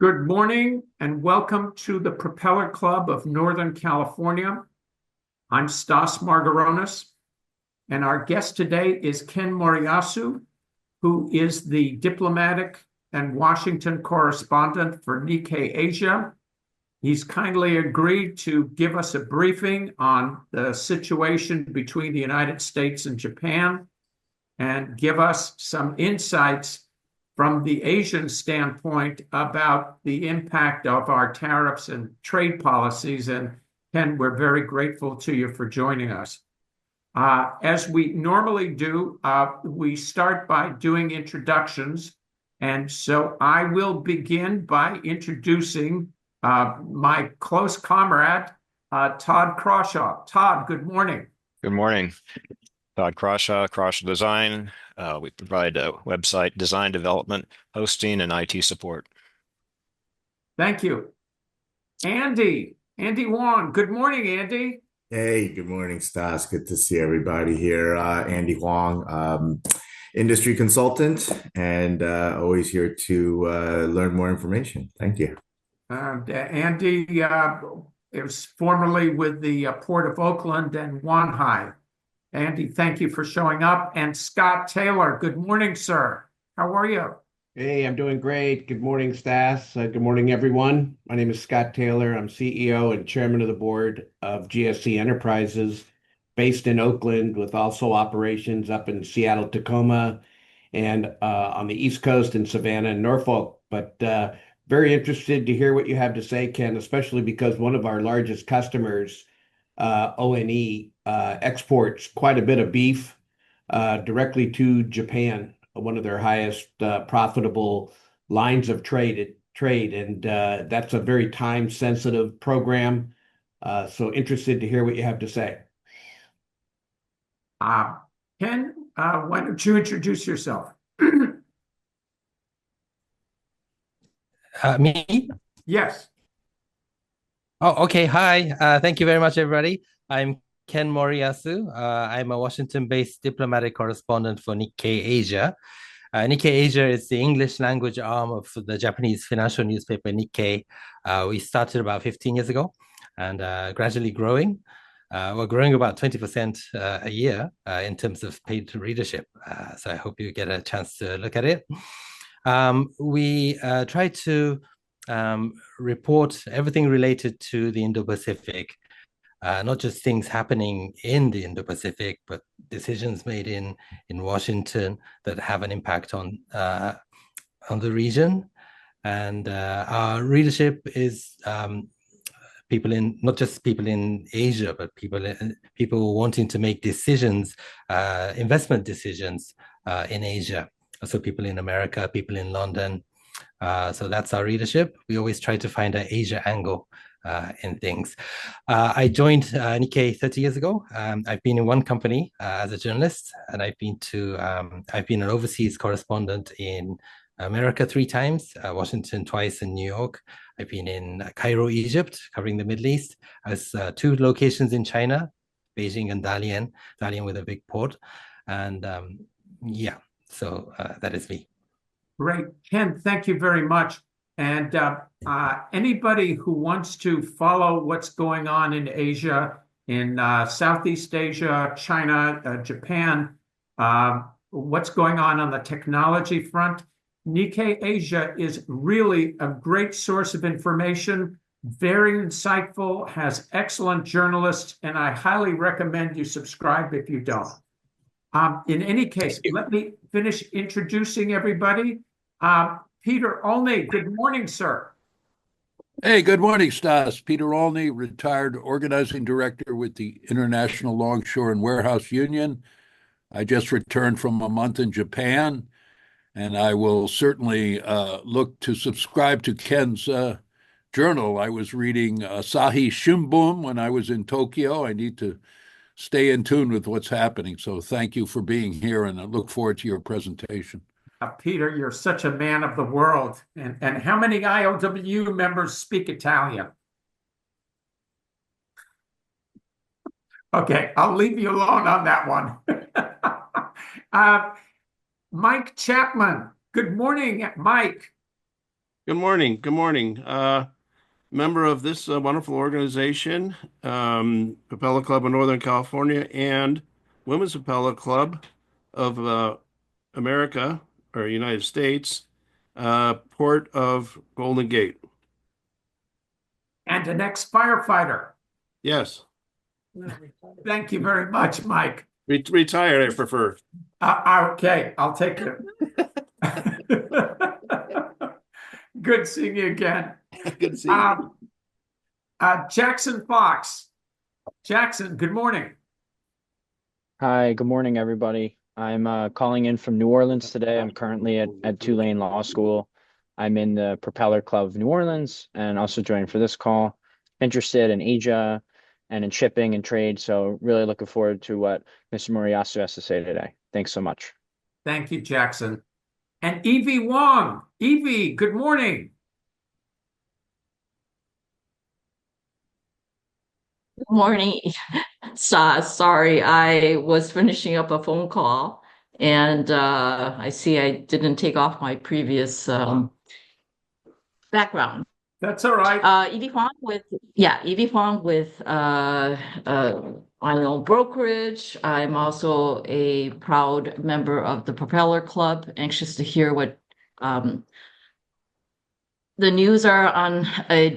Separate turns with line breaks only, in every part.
Good morning and welcome to the Propeller Club of Northern California. I'm Stas Margaronis, and our guest today is Ken Moriyasu, who is the diplomatic and Washington correspondent for Nikkei Asia. He's kindly agreed to give us a briefing on the situation between the United States and Japan and give us some insights from the Asian standpoint about the impact of our tariffs and trade policies. And Ken, we're very grateful to you for joining us. As we normally do, we start by doing introductions. And so I will begin by introducing my close comrade, Todd Crawshaw. Todd, good morning.
Good morning. Todd Crawshaw, Crawshaw Design. We provide website design, development, hosting, and IT support.
Thank you. Andy Wong. Good morning, Andy.
Hey, good morning, Stas. Good to see everybody here. Andy Huang, industry consultant, and always here to learn more information. Thank you.
Andy is formerly with the Port of Oakland and Wanhai. Andy, thank you for showing up. And Scott Taylor, good morning, sir. How are you?
Hey, I'm doing great. Good morning, Stas. Good morning, everyone. My name is Scott Taylor. I'm CEO and chairman of the board of GSC Enterprises, based in Oakland, with also operations up in Seattle, Tacoma, and on the East Coast in Savannah and Norfolk. But very interested to hear what you have to say, Ken, especially because one of our largest customers, ONE, exports quite a bit of beef directly to Japan, one of their highest profitable lines of trade, and that's a very time-sensitive program. So interested to hear what you have to say.
Ken, why don't you introduce yourself?
Me?
Yes.
Oh, okay. Hi. Thank you very much, everybody. I'm Ken Moriyasu. I'm a Washington-based diplomatic correspondent for Nikkei Asia. Nikkei Asia is the English language arm of the Japanese financial newspaper Nikkei. We started about 15 years ago and gradually growing. We're growing about 20% a year in terms of paid readership. So I hope you get a chance to look at it. We try to report everything related to the Indo-Pacific, not just things happening in the Indo-Pacific, but decisions made in Washington that have an impact on the region. And our readership is people in, not just people in Asia, but people wanting to make decisions, investment decisions in Asia. So people in America, people in London. So that's our readership. We always try to find an Asia angle in things. I joined Nikkei 30 years ago. I've been in one company as a journalist, and I've been an overseas correspondent in America 3 times, Washington twice, and New York. I've been in Cairo, Egypt, covering the Middle East. I was 2 locations in China, Beijing and Dalian with a big port. And yeah, so that is me.
Great. Ken, thank you very much. And anybody who wants to follow what's going on in Asia, in Southeast Asia, China, Japan, what's going on the technology front, Nikkei Asia is really a great source of information, very insightful, has excellent journalists, and I highly recommend you subscribe if you don't. In any case, let me finish introducing everybody. Peter Olney, good morning, sir.
Hey, good morning, Stas. Peter Olney, retired organizing director with the International Longshore and Warehouse Union. I just returned from a month in Japan, and I will certainly look to subscribe to Ken's journal. I was reading Asahi Shimbun when I was in Tokyo. I need to stay in tune with what's happening. So thank you for being here, and I look forward to your presentation.
Peter, you're such a man of the world. And how many ILWU members speak Italian? Okay, I'll leave you alone on that one. Mike Chapman. Good morning, Mike.
Good morning. Good morning. Member of this wonderful organization, Propeller Club of Northern California and Women's Propeller Club of America or United States, Port of Golden Gate.
And an ex-firefighter.
Yes.
Thank you very much, Mike.
Retired, I prefer.
Okay, I'll take it. Good seeing you again.
Good to see you.
Jackson Fox. Jackson, good morning.
Hi, good morning, everybody. I'm calling in from New Orleans today. I'm currently at Tulane Law School. I'm in the Propeller Club of New Orleans and also joining for this call. Interested in Asia and in shipping and trade. So really looking forward to what Mr. Moriyasu has to say today. Thanks so much.
Thank you, Jackson. And Evie Wong. Evie, good morning.
Good morning. Sorry, I was finishing up a phone call and I see I didn't take off my previous background.
That's all right.
Evie Huang with Island Brokerage. I'm also a proud member of the Propeller Club. Anxious to hear what the news are on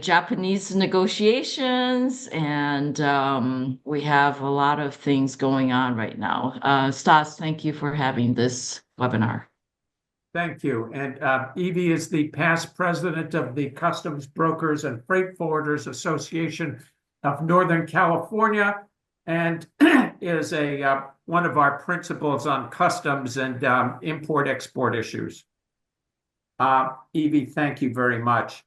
Japanese negotiations, and we have a lot of things going on right now. Stas, thank you for having this webinar.
Thank you. And Evie is the past president of the Customs Brokers and Freight Forwarders Association of Northern California and is one of our principals on customs and import-export issues. Evie, thank you very much.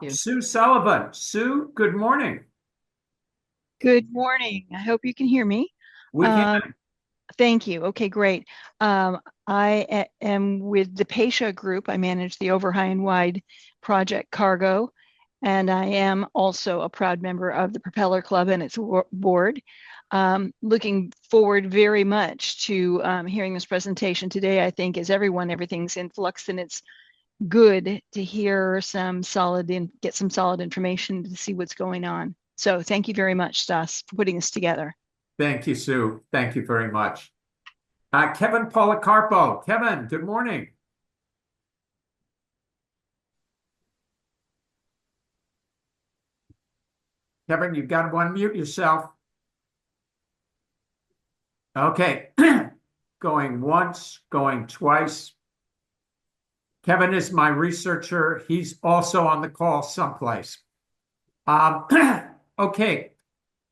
you.
Sue Sullivan. Sue, good morning.
Good morning. I hope you can hear me.
We can.
Thank you. Okay, great. I am with the Pasha Group. I manage the Over High and Wide Project Cargo, and I am also a proud member of the Propeller Club and its board. Looking forward very much to hearing this presentation today. I think, as everyone, everything's in flux, and it's good to hear get some solid information to see what's going on. So thank you very much, Stas, for putting this together.
Thank you, Sue. Thank you very much. Kevin Policarpo. Kevin, good morning. Kevin, you've got to unmute yourself. Okay. Going once, going twice. Kevin is my researcher. He's also on the call someplace. Okay.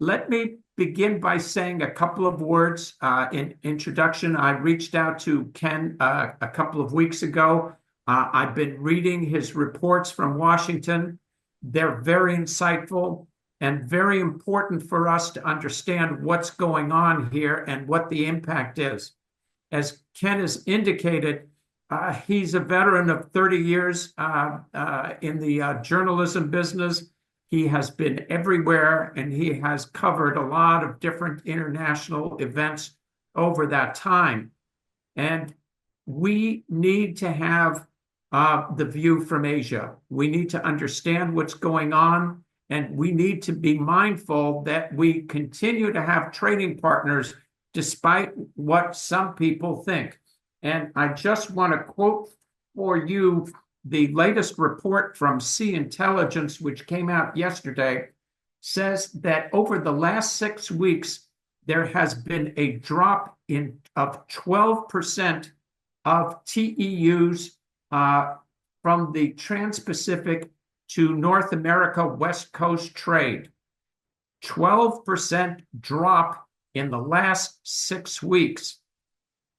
Let me begin by saying a couple of words in introduction. I reached out to Ken a couple of weeks ago. I've been reading his reports from Washington. They're very insightful and very important for us to understand what's going on here and what the impact is. As Ken has indicated, he's a veteran of 30 years in the journalism business. He has been everywhere, and he has covered a lot of different international events over that time. And we need to have the view from Asia. We need to understand what's going on, and we need to be mindful that we continue to have trading partners despite what some people think. And I just want to quote for you the latest report from Sea Intelligence, which came out yesterday, says that over the last 6 weeks, there has been a drop of 12% of TEUs from the Trans-Pacific to North America West Coast trade. 12% drop in the last 6 weeks.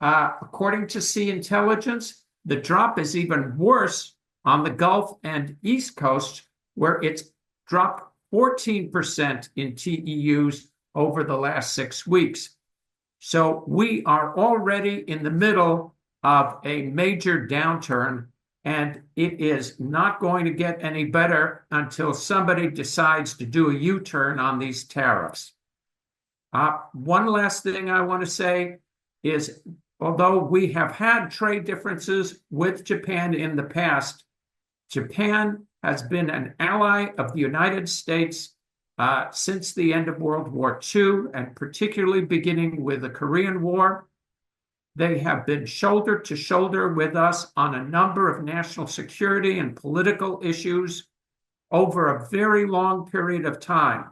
According to Sea Intelligence, the drop is even worse on the Gulf and East Coast, where it's dropped 14% in TEUs over the last 6 weeks. So we are already in the middle of a major downturn, and it is not going to get any better until somebody decides to do a U-turn on these tariffs. One last thing I want to say is, although we have had trade differences with Japan in the past, Japan has been an ally of the United States since the end of World War II, and particularly beginning with the Korean War. They have been shoulder to shoulder with us on a number of national security and political issues over a very long period of time.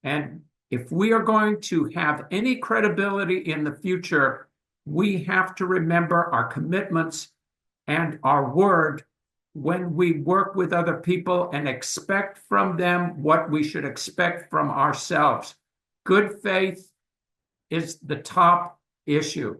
And if we are going to have any credibility in the future, we have to remember our commitments and our word when we work with other people and expect from them what we should expect from ourselves. Good faith is the top issue.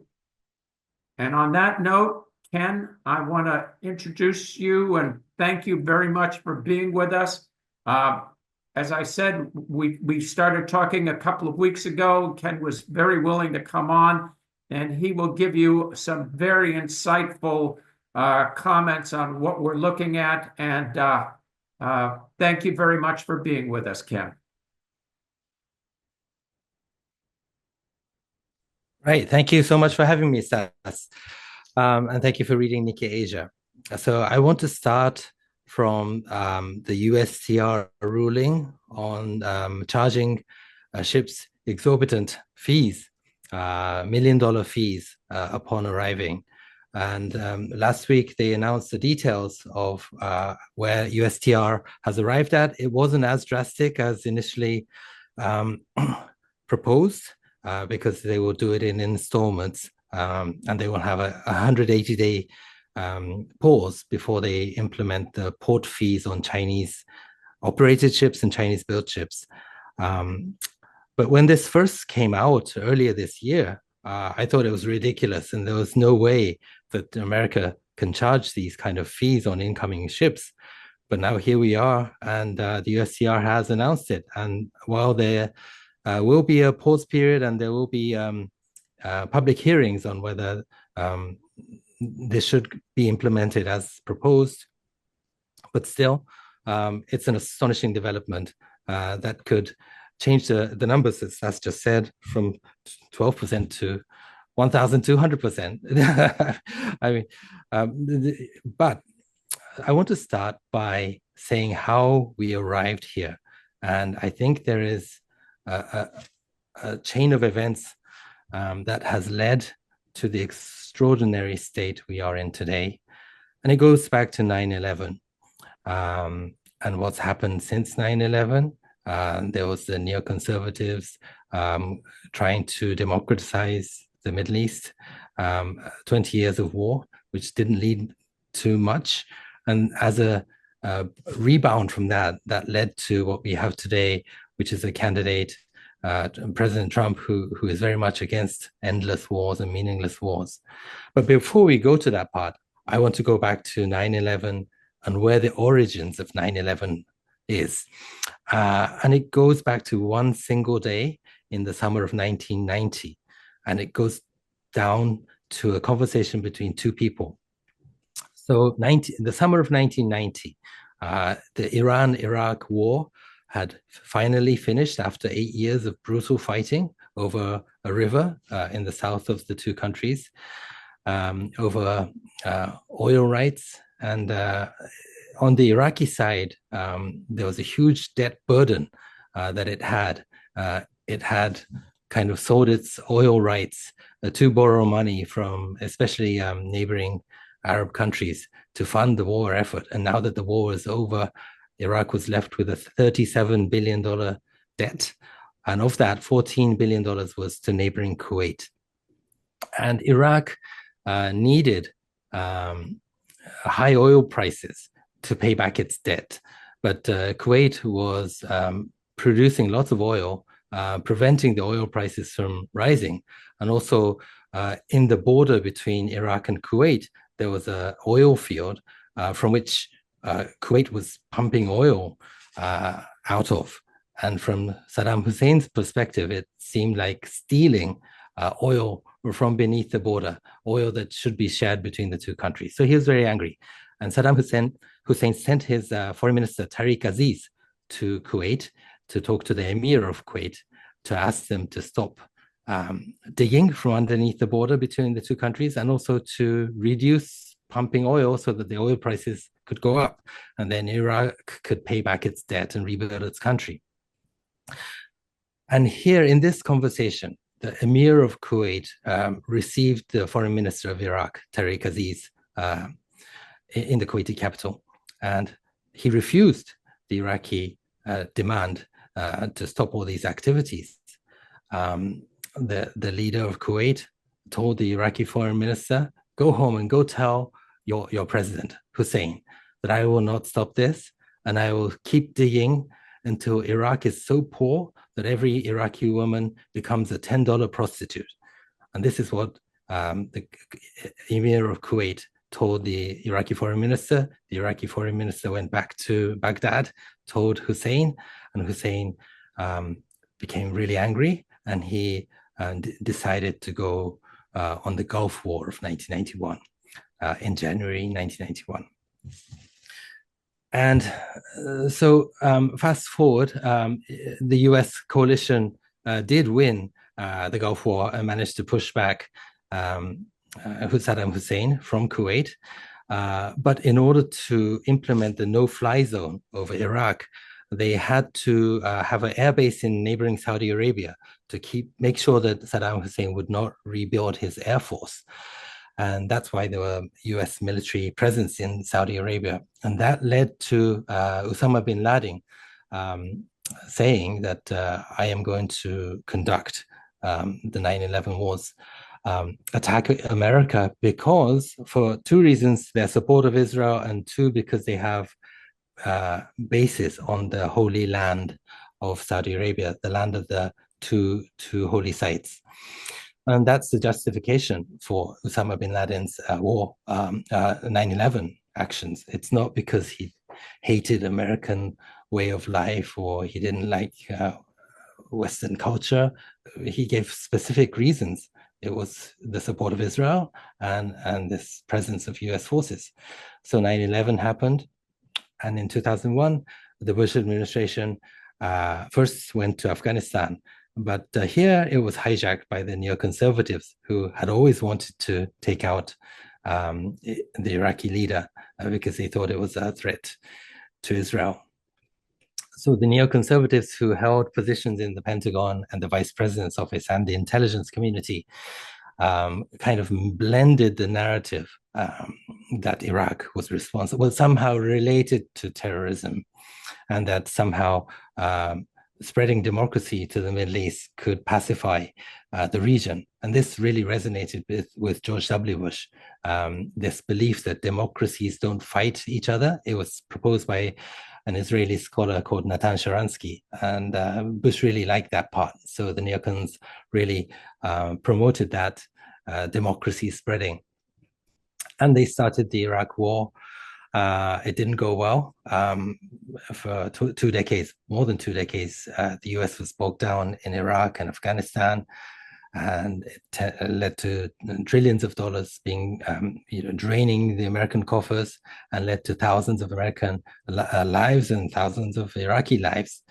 And on that note, Ken, I want to introduce you and thank you very much for being with us. As I said, we started talking a couple of weeks ago. Ken was very willing to come on, and he will give you some very insightful comments on what we're looking at. And thank you very much for being with us, Ken.
Right. Thank you so much for having me, Stas. And thank you for reading Nikkei Asia. So I want to start from the USTR ruling on charging ships exorbitant fees, $1 million fees upon arriving. And last week, they announced the details of where USTR has arrived at. It wasn't as drastic as initially proposed because they will do it in installments and they will have a 180-day pause before they implement the port fees on Chinese operated ships and Chinese built ships. But when this first came out earlier this year, I thought it was ridiculous and there was no way that America can charge these kind of fees on incoming ships. But now here we are, and the USTR has announced it. And while there will be a pause period and there will be public hearings on whether this should be implemented as proposed, but still, it's an astonishing development that could change the numbers, as Stas just said, from 12% to 1,200%. I mean, but I want to start by saying how we arrived here. And I think there is a chain of events that has led to the extraordinary state we are in today. And it goes back to 9/11 and what's happened since 9/11. There was the neoconservatives trying to democratize the Middle East, 20 years of war, which didn't lead to much. And as a rebound from that, that led to what we have today, which is a candidate, President Trump, who is very much against endless wars and meaningless wars. But before we go to that part, I want to go back to 9/11 and where the origins of 9/11 is. And it goes back to one single day in the summer of 1990. And it goes down to a conversation between two people. So the summer of 1990, the Iran-Iraq war had finally finished after 8 years of brutal fighting over a river in the south of the two countries, over oil rights. And on the Iraqi side, there was a huge debt burden that it had. It had kind of sold its oil rights to borrow money from especially neighboring Arab countries to fund the war effort. And now that the war was over, Iraq was left with a $37 billion debt. And of that, $14 billion was to neighboring Kuwait. And Iraq needed high oil prices to pay back its debt. But Kuwait was producing lots of oil, preventing the oil prices from rising. And also in the border between Iraq and Kuwait, there was an oil field from which Kuwait was pumping oil out of. And from Saddam Hussein's perspective, it seemed like stealing oil from beneath the border, oil that should be shared between the two countries. So he was very angry. And Saddam Hussein sent his foreign minister, Tariq Aziz, to Kuwait to talk to the emir of Kuwait to ask them to stop digging from underneath the border between the two countries and also to reduce pumping oil so that the oil prices could go up, and then Iraq could pay back its debt and rebuild its country. And here in this conversation, the Emir of Kuwait received the foreign minister of Iraq, Tariq Aziz, in the Kuwaiti capital, and he refused the Iraqi demand to stop all these activities. The leader of Kuwait told the Iraqi foreign minister, go home and go tell your president, Hussein, that I will not stop this, and I will keep digging until Iraq is so poor that every Iraqi woman becomes a $10 prostitute. And this is what the Emir of Kuwait told the Iraqi foreign minister. The Iraqi foreign minister went back to Baghdad, told Hussein, and Hussein became really angry, and he decided to go on the Gulf War of 1991, in January 1991. And so fast forward, the US coalition did win the Gulf War and managed to push back Saddam Hussein from Kuwait. But in order to implement the no-fly zone over Iraq, they had to have an air base in neighboring Saudi Arabia to make sure that Saddam Hussein would not rebuild his air force. And that's why there were US military presence in Saudi Arabia. And that led to Osama bin Laden saying that I am going to conduct the 9/11 wars, attack America, because for two reasons: their support of Israel, and two, because they have bases on the holy land of Saudi Arabia, the land of the two holy sites. And that's the justification for Osama bin Laden's war, 9/11 actions. It's not because he hated American way of life or he didn't like Western culture. He gave specific reasons. It was the support of Israel and this presence of US forces. So 9/11 happened. And in 2001, the Bush administration first went to Afghanistan. But here it was hijacked by the neoconservatives, who had always wanted to take out the Iraqi leader because they thought it was a threat to Israel. So the neoconservatives, who held positions in the Pentagon and the Vice President's office and the intelligence community, kind of blended the narrative that Iraq was responsible, somehow related to terrorism, and that somehow spreading democracy to the Middle East could pacify the region. And this really resonated with George W. Bush, this belief that democracies don't fight each other. It was proposed by an Israeli scholar called Natan Sharansky, and Bush really liked that part. So the neocons really promoted that democracy spreading. And they started the Iraq War. It didn't go well for two decades, more than 2 decades. The US was bogged down in Iraq and Afghanistan, and it led to trillions of dollars being, draining the American coffers, and led to thousands of American lives and thousands of Iraqi lives.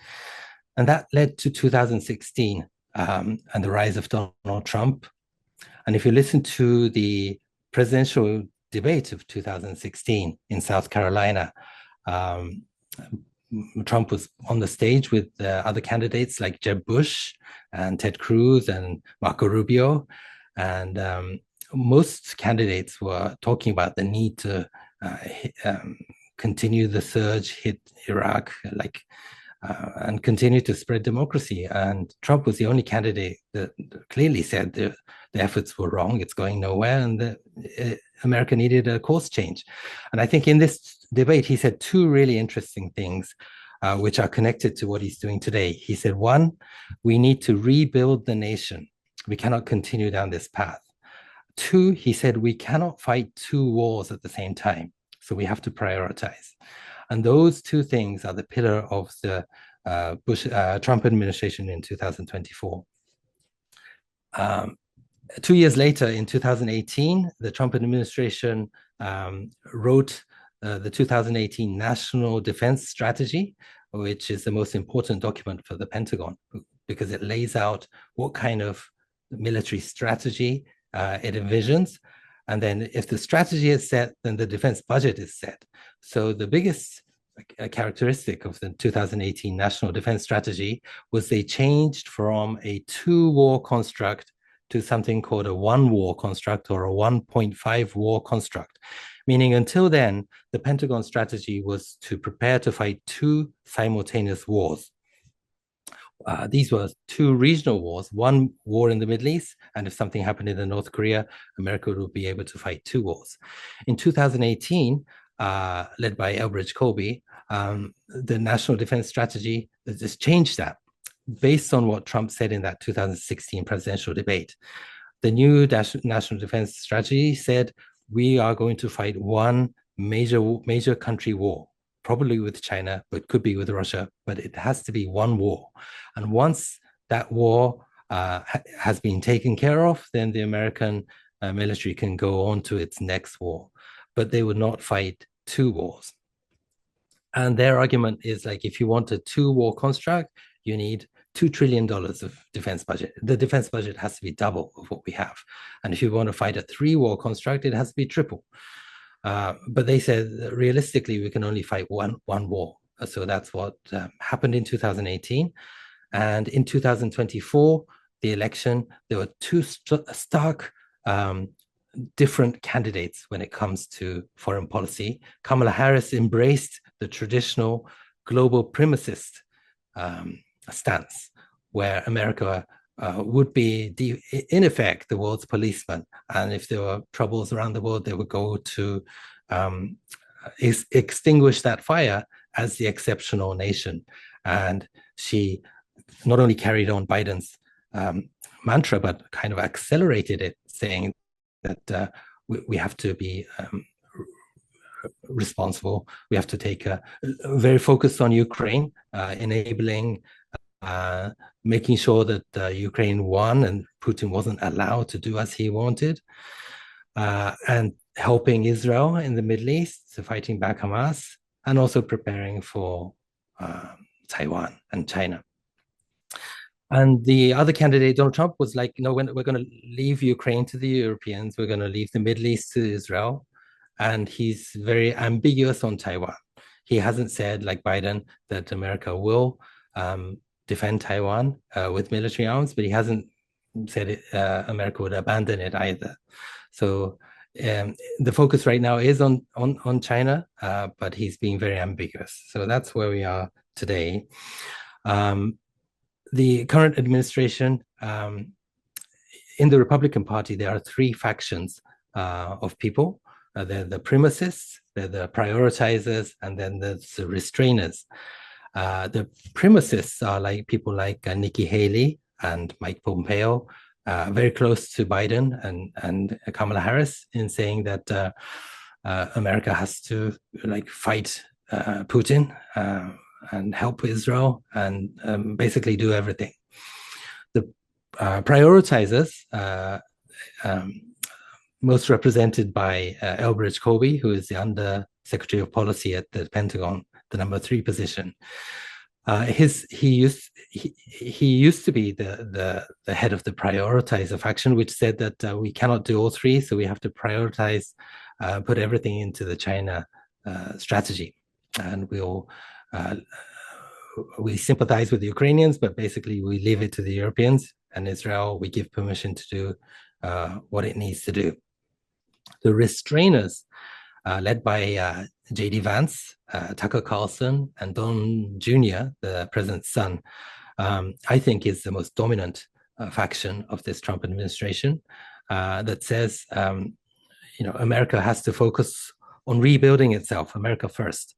And that led to 2016 and the rise of Donald Trump. And if you listen to the presidential debate of 2016 in South Carolina, Trump was on the stage with other candidates like Jeb Bush and Ted Cruz and Marco Rubio. And most candidates were talking about the need to continue the surge, hit Iraq, and continue to spread democracy. And Trump was the only candidate that clearly said the efforts were wrong, it's going nowhere, and America needed a course change. And I think in this debate, he said two really interesting things, which are connected to what he's doing today. He said, one, we need to rebuild the nation. We cannot continue down this path. Two, he said, we cannot fight two wars at the same time. So we have to prioritize. And those two things are the pillar of the Trump administration in 2024. 2 years later, in 2018, the Trump administration wrote the 2018 National Defense Strategy, which is the most important document for the Pentagon, because it lays out what kind of military strategy it envisions, And then if the strategy is set, then the defense budget is set. So the biggest characteristic of the 2018 National Defense Strategy was they changed from a two-war construct to something called a one-war construct or a 1.5 war construct. Meaning until then, the Pentagon strategy was to prepare to fight two simultaneous wars. These were two regional wars, one war in the Middle East, and if something happened in North Korea, America would be able to fight two wars. In 2018, led by Elbridge Colby, the National Defense Strategy just changed that based on what Trump said in that 2016 presidential debate. The new National Defense Strategy said, we are going to fight one major country war, probably with China, but could be with Russia, but it has to be one war. And once that war has been taken care of, then the American military can go on to its next war, but they would not fight two wars. And their argument is like, if you want a two-war construct, you need $2 trillion of defense budget. The defense budget has to be double of what we have. And if you want to fight a three-war construct, it has to be triple. But they said, realistically, we can only fight one war. So that's what happened in 2018. And in 2024, the election, there were two stark different candidates when it comes to foreign policy. Kamala Harris embraced the traditional global primacist stance, where America would be, in effect, the world's policeman. And if there were troubles around the world, they would go to extinguish that fire as the exceptional nation. And she not only carried on Biden's mantra, but kind of accelerated it, saying that we have to be responsible. We have to take a very focused on Ukraine, enabling, making sure that Ukraine won and Putin wasn't allowed to do as he wanted, and helping Israel in the Middle East, so fighting back Hamas, and also preparing for Taiwan and China. And the other candidate, Donald Trump, was like, no, we're going to leave Ukraine to the Europeans. We're going to leave the Middle East to Israel. And he's very ambiguous on Taiwan. He hasn't said, like Biden, that America will defend Taiwan with military arms, but he hasn't said America would abandon it either. So the focus right now is on China, but he's being very ambiguous. So that's where we are today. The current administration, in the Republican Party, there are three factions of people. They're the primacists, they're the prioritizers, and then there's the restrainers. The primacists are like people like Nikki Haley and Mike Pompeo, very close to Biden and Kamala Harris, in saying that America has to like fight Putin and help Israel and basically do everything. The prioritizers, most represented by Elbridge Colby, who is the Under Secretary of Policy at the Pentagon, the number 3 position. He used to be the head of the prioritizer faction, which said that we cannot do all three, so we have to prioritize, put everything into the China strategy, and we sympathize with the Ukrainians, but basically we leave it to the Europeans, and Israel we give permission to do what it needs to do. The restrainers, led by J.D. Vance, Tucker Carlson, and Don Jr., the president's son, I think is the most dominant faction of this Trump administration, that says, America has to focus on rebuilding itself, America first.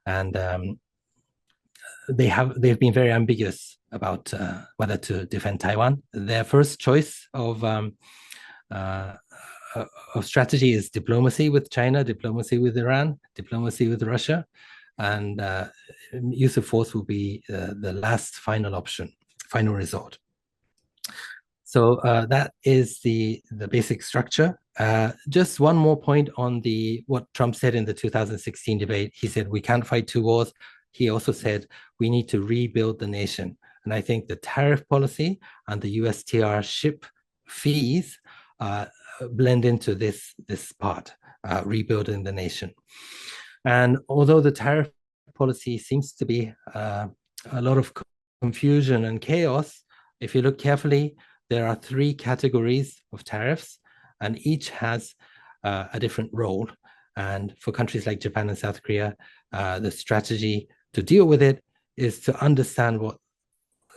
And they've been very ambiguous about whether to defend Taiwan. Their first choice of strategy is diplomacy with China, diplomacy with Iran, diplomacy with Russia, and use of force will be the last final option, final resort. So that is the basic structure. Just one more point on what Trump said in the 2016 debate. He said we can't fight two wars. He also said we need to rebuild the nation. And I think the tariff policy and the USTR ship fees blend into this part, rebuilding the nation. And although the tariff policy seems to be a lot of confusion and chaos, if you look carefully, there are 3 categories of tariffs, and each has a different role. And for countries like Japan and South Korea, the strategy to deal with it is to understand what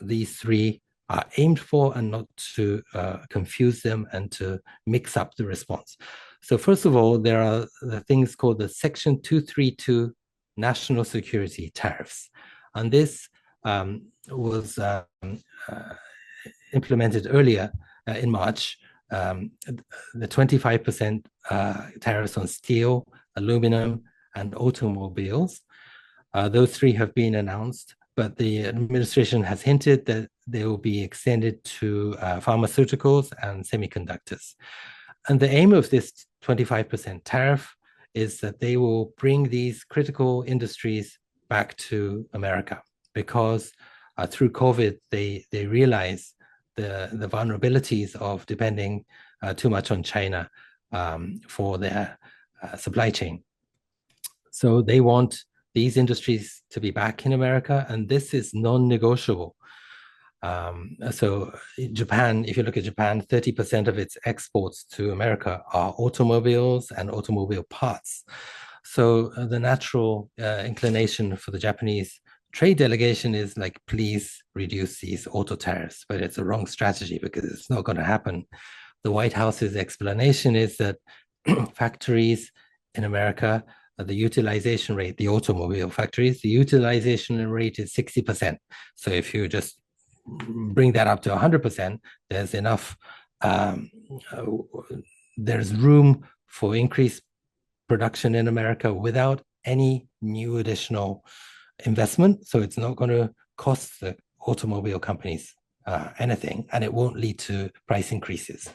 these 3 are aimed for and not to confuse them and to mix up the response. So first of all, there are the things called the Section 232 national security tariffs. And this was implemented earlier in March. The 25% tariffs on steel, aluminum, and automobiles. Those 3 have been announced, but the administration has hinted that they will be extended to pharmaceuticals and semiconductors. And the aim of this 25% tariff is that they will bring these critical industries back to America, because through COVID, they realize the vulnerabilities of depending too much on China for their supply chain. So they want these industries to be back in America, and this is non-negotiable. So Japan, if you look at Japan, 30% of its exports to America are automobiles and automobile parts. So the natural inclination for the Japanese trade delegation is like, please reduce these auto tariffs, but it's a wrong strategy because it's not going to happen. The White House's explanation is that factories in America, the utilization rate, the automobile factories, the utilization rate is 60%. So if you just bring that up to 100%, there's enough, there's room for increased production in America without any new additional investment. So it's not going to cost the automobile companies anything, and it won't lead to price increases.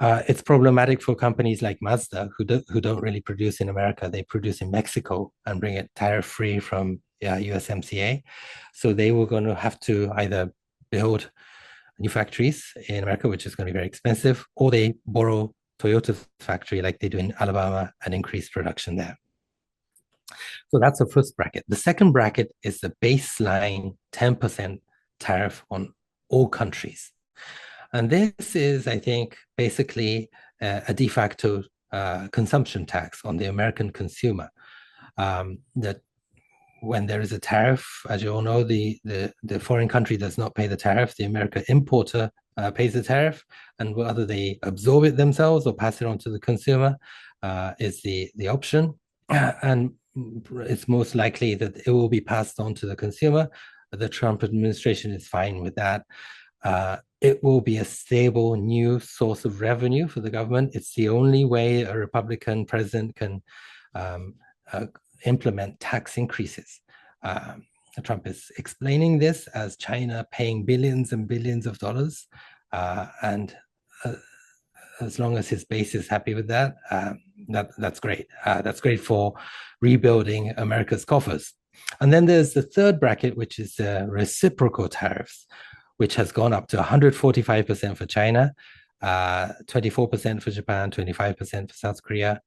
It's problematic for companies like Mazda, who don't really produce in America. They produce in Mexico and bring it tariff-free from USMCA. So they were going to have to either build new factories in America, which is going to be very expensive, or they borrow Toyota's factory like they do in Alabama and increase production there. So that's the first bracket. The second bracket is the baseline 10% tariff on all countries. And this is, I think, basically a de facto consumption tax on the American consumer. That when there is a tariff, as you all know, the foreign country does not pay the tariff. The American importer pays the tariff, and whether they absorb it themselves or pass it on to the consumer is the option. And it's most likely that it will be passed on to the consumer. The Trump administration is fine with that. It will be a stable new source of revenue for the government. It's the only way a Republican president can implement tax increases. Trump is explaining this as China paying billions and billions of dollars. And as long as his base is happy with that, that's great. That's great for rebuilding America's coffers. And then there's the third bracket, which is reciprocal tariffs, which has gone up to 145% for China, 24% for Japan, 25% for South Korea.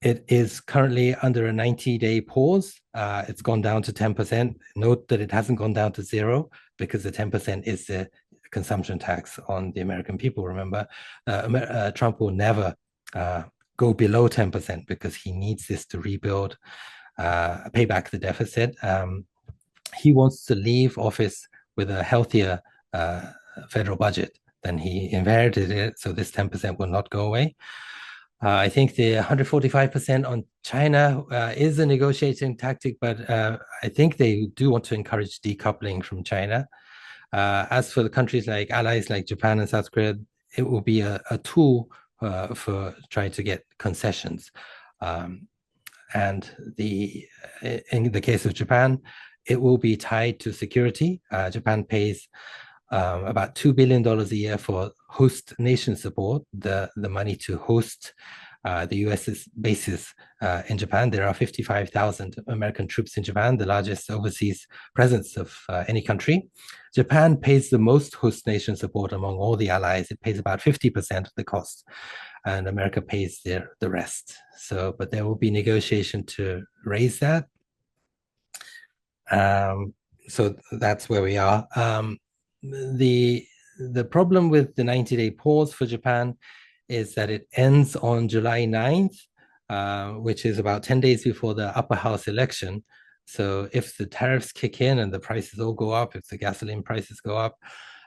It is currently under a 90-day pause. It's gone down to 10%. Note that it hasn't gone down to 0 because the 10% is the consumption tax on the American people. Remember, Trump will never go below 10% because he needs this to rebuild, pay back the deficit. He wants to leave office with a healthier federal budget than he inherited it, so this 10% will not go away. I think the 145% on China is a negotiating tactic, but I think they do want to encourage decoupling from China. As for the countries like allies like Japan and South Korea, it will be a tool for trying to get concessions. And in the case of Japan, it will be tied to security. Japan pays about $2 billion a year for host nation support, the money to host the U.S.'s bases in Japan. There are 55,000 American troops in Japan, the largest overseas presence of any country. Japan pays the most host nation support among all the allies. It pays about 50% of the cost, and America pays the rest. So, but there will be negotiation to raise that. So that's where we are. The problem with the 90-day pause for Japan is that it ends on July 9th, which is about 10 days before the upper house election. So if the tariffs kick in and the prices all go up, if the gasoline prices go up,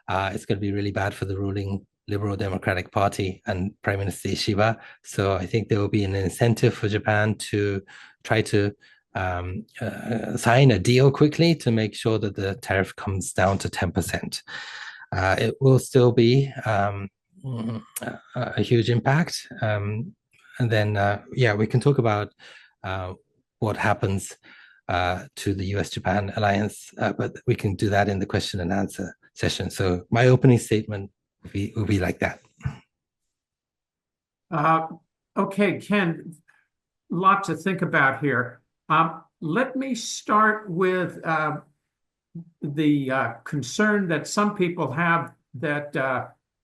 it's going to be really bad for the ruling Liberal Democratic Party and Prime Minister Ishiba. So I think there will be an incentive for Japan to try to sign a deal quickly to make sure that the tariff comes down to 10%. It will still be a huge impact. And then, we can talk about what happens to the US-Japan alliance, but we can do that in the question and answer session. So my opening statement will be like that.
Okay, Ken, a lot to think about here. Let me start with the concern that some people have that,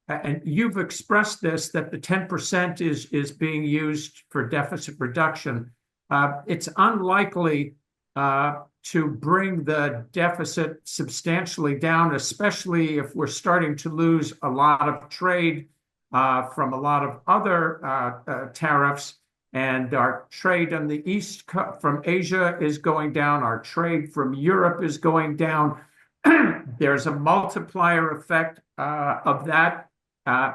and you've expressed this, that the 10% is being used for deficit reduction. It's unlikely to bring the deficit substantially down, especially if we're starting to lose a lot of trade from a lot of other tariffs. And our trade on the east from Asia is going down. Our trade from Europe is going down. There's a multiplier effect of that.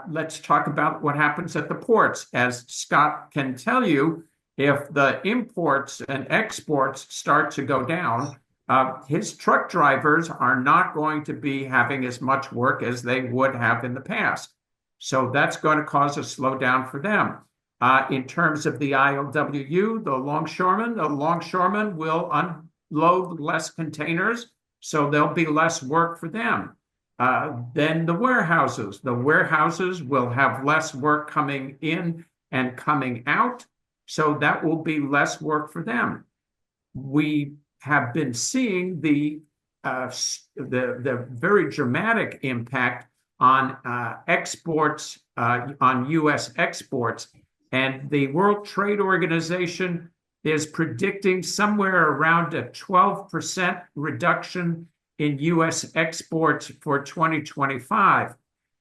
Let's talk about what happens at the ports. As Scott can tell you, if the imports and exports start to go down, his truck drivers are not going to be having as much work as they would have in the past. So that's going to cause a slowdown for them. In terms of the ILWU, the longshoremen will unload less containers, so there'll be less work for them. Then the warehouses will have less work coming in and coming out, so that will be less work for them. We have been seeing the very dramatic impact on exports, on U.S. exports. And the World Trade Organization is predicting somewhere around a 12% reduction in U.S. exports for 2025.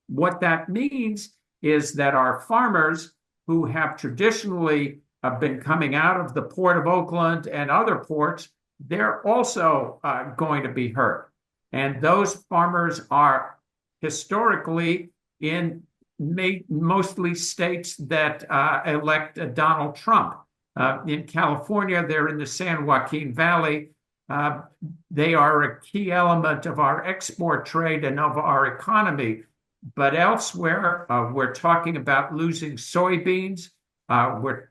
What that means is that our farmers, who have traditionally been coming out of the Port of Oakland and other ports, they're also going to be hurt. And those farmers are historically in mostly states that elect Donald Trump. In California, they're in the San Joaquin Valley. They are a key element of our export trade and of our economy. But elsewhere, we're talking about losing soybeans. We're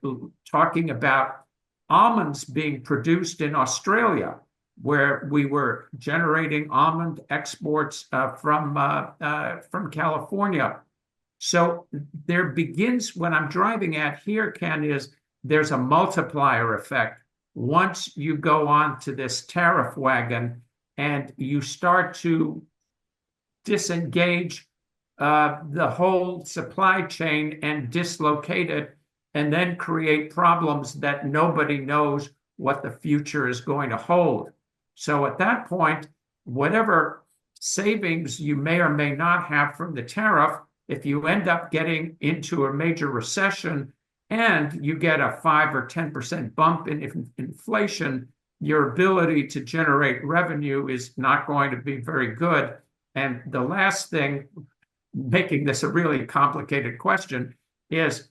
talking about almonds being produced in Australia, where we were generating almond exports from California. So there begins, what I'm driving at here, Ken, is there's a multiplier effect. Once you go on to this tariff wagon and you start to disengage the whole supply chain and dislocate it, and then create problems that nobody knows what the future is going to hold. So at that point, whatever savings you may or may not have from the tariff, if you end up getting into a major recession and you get a 5 or 10% bump in inflation, your ability to generate revenue is not going to be very good. And the last thing, making this a really complicated question, is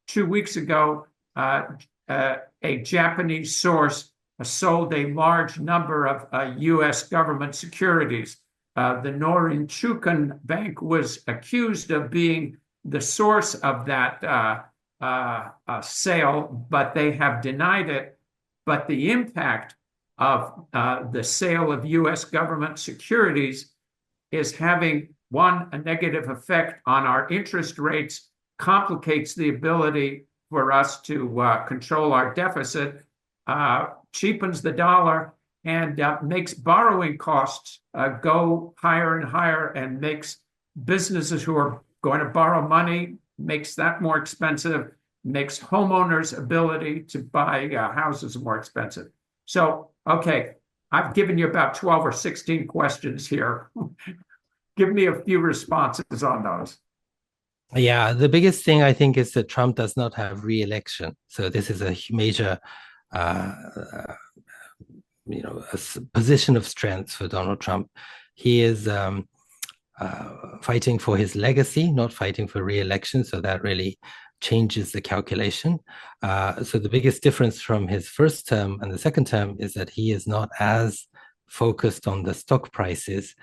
2 weeks ago, a Japanese source sold a large number of U.S. government securities. The Norinchukin Bank was accused of being the source of that sale, but they have denied it. But the impact of the sale of U.S. government securities is having, one, a negative effect on our interest rates, complicates the ability for us to control our deficit, cheapens the dollar, and makes borrowing costs go higher and higher, and makes businesses who are going to borrow money, makes that more expensive, makes homeowners' ability to buy houses more expensive. So, okay, I've given you about 12 or 16 questions here. Give me a few responses on those.
Yeah, the biggest thing I think is that Trump does not have re-election. So this is a major, position of strength for Donald Trump. He is fighting for his legacy, not fighting for re-election. So that really changes the calculation. So the biggest difference from his first term and the second term is that he is not as focused on the stock prices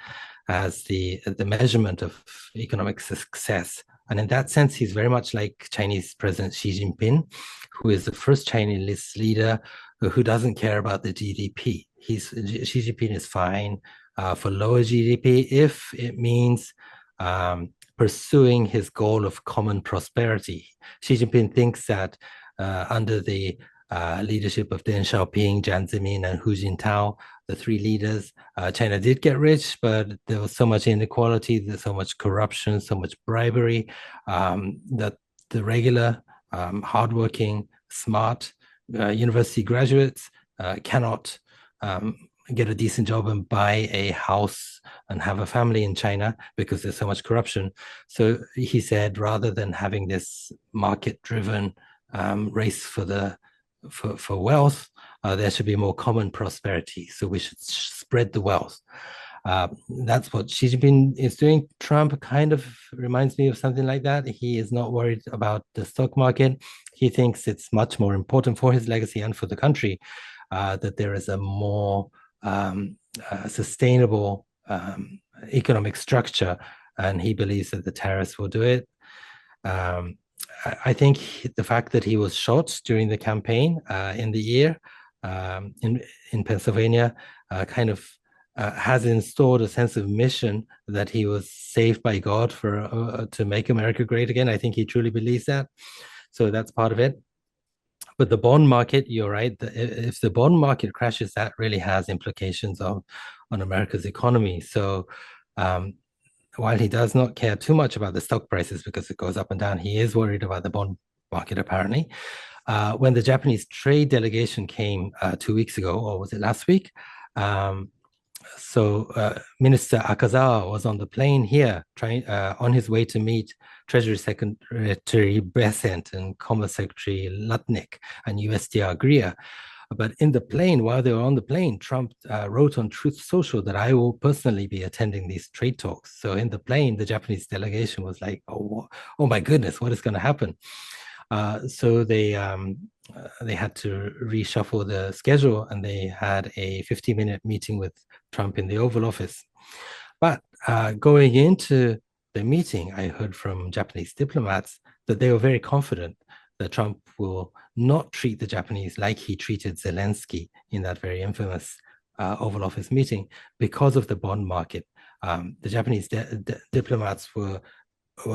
as the measurement of economic success. And in that sense, he's very much like Chinese President Xi Jinping, who is the first Chinese leader who doesn't care about the GDP. Xi Jinping is fine for lower GDP if it means pursuing his goal of common prosperity. Xi Jinping thinks that under the leadership of Deng Xiaoping, Jiang Zemin, and Hu Jintao, the three leaders, China did get rich, but there was so much inequality, there's so much corruption, so much bribery, that the regular, hardworking, smart university graduates cannot get a decent job and buy a house and have a family in China because there's so much corruption. So he said, rather than having this market-driven race for wealth, there should be more common prosperity. So we should spread the wealth. That's what Xi Jinping is doing. Trump kind of reminds me of something like that. He is not worried about the stock market. He thinks it's much more important for his legacy and for the country that there is a more sustainable economic structure, and he believes that the tariffs will do it. I think the fact that he was shot during the campaign in the year in Pennsylvania kind of has installed a sense of mission that he was saved by God for to make America great again. I think he truly believes that. So that's part of it. But the bond market, you're right. If the bond market crashes, that really has implications on America's economy. So while he does not care too much about the stock prices because it goes up and down, he is worried about the bond market, apparently. When the Japanese trade delegation came 2 weeks ago, or was it last week? Minister Akazawa was on the plane here, on his way to meet Treasury Secretary Bessent and Commerce Secretary Lutnick and USTR Greer. But in the plane, while they were on the plane, Trump wrote on Truth Social that I will personally be attending these trade talks. So in the plane, the Japanese delegation was like, oh my goodness, what is going to happen? So they had to reshuffle the schedule, and they had a 50-minute meeting with Trump in the Oval Office. But going into the meeting, I heard from Japanese diplomats that they were very confident that Trump will not treat the Japanese like he treated Zelensky in that very infamous Oval Office meeting because of the bond market. The Japanese diplomats were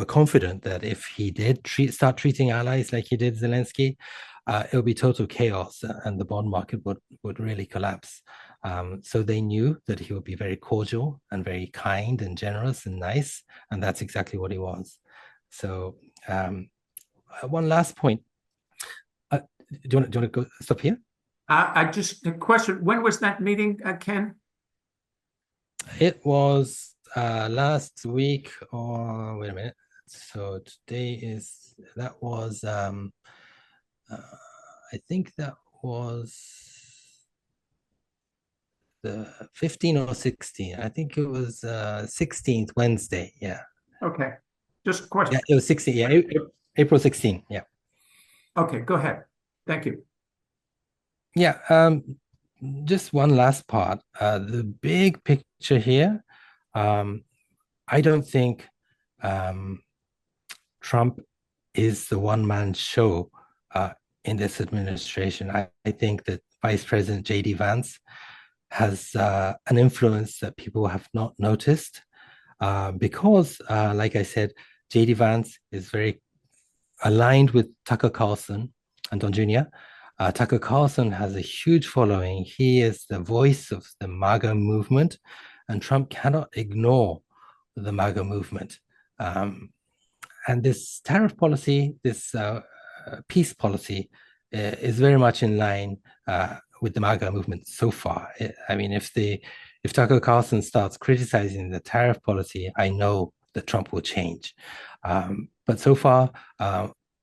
confident that if he did start treating allies like he did Zelensky, it would be total chaos and the bond market would really collapse. So they knew that he would be very cordial and very kind and generous and nice, and that's exactly what he was. So one last point. Do you want to go stop here?
A question. When was that meeting, Ken?
It was last week, or wait a minute. So today was I think that was the 15 or 16. I think it was 16th Wednesday. Yeah.
Okay. Just a question.
Yeah, it was 16. Yeah, April 16. Yeah.
Okay, go ahead. Thank you.
Yeah. Just one last part. The big picture here. I don't think Trump is the one-man show in this administration. I think that Vice President J.D. Vance has an influence that people have not noticed because, like I said, J.D. Vance is very aligned with Tucker Carlson and Don Jr. Tucker Carlson has a huge following. He is the voice of the MAGA movement, and Trump cannot ignore the MAGA movement. And this tariff policy, this peace policy, is very much in line with the MAGA movement so far. I mean, if Tucker Carlson starts criticizing the tariff policy, I know that Trump will change. But so far,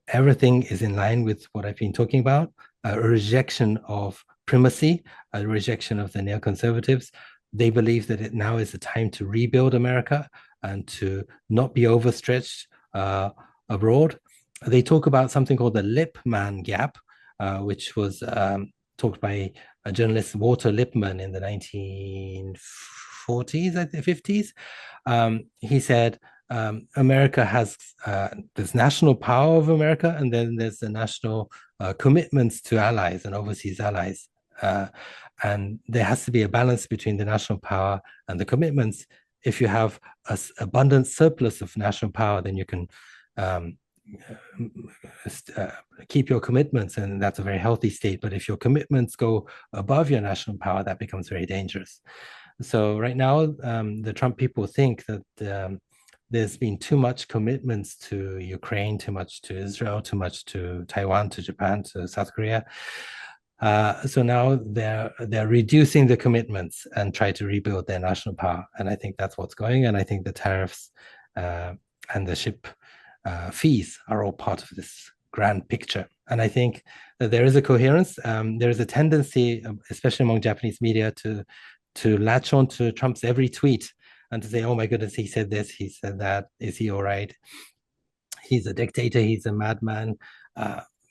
everything is in line with what I've been talking about. A rejection of primacy, a rejection of the neoconservatives. They believe that it now is the time to rebuild America and to not be overstretched abroad. They talk about something called the Lippmann gap, which was talked by a journalist, Walter Lippmann, in the 1940s, 50s. He said, America has this national power of America, and then there's the national commitments to allies and overseas allies. And there has to be a balance between the national power and the commitments. If you have an abundant surplus of national power, then you can keep your commitments, and that's a very healthy state. But if your commitments go above your national power, that becomes very dangerous. So right now, the Trump people think that there's been too much commitments to Ukraine, too much to Israel, too much to Taiwan, to Japan, to South Korea. So now they're reducing the commitments and try to rebuild their national power. And I think that's what's going. And I think the tariffs and the ship fees are all part of this grand picture. And I think that there is a coherence. There is a tendency, especially among Japanese media, to latch on to Trump's every tweet and to say, oh my goodness, he said this, he said that, is he all right? He's a dictator, he's a madman.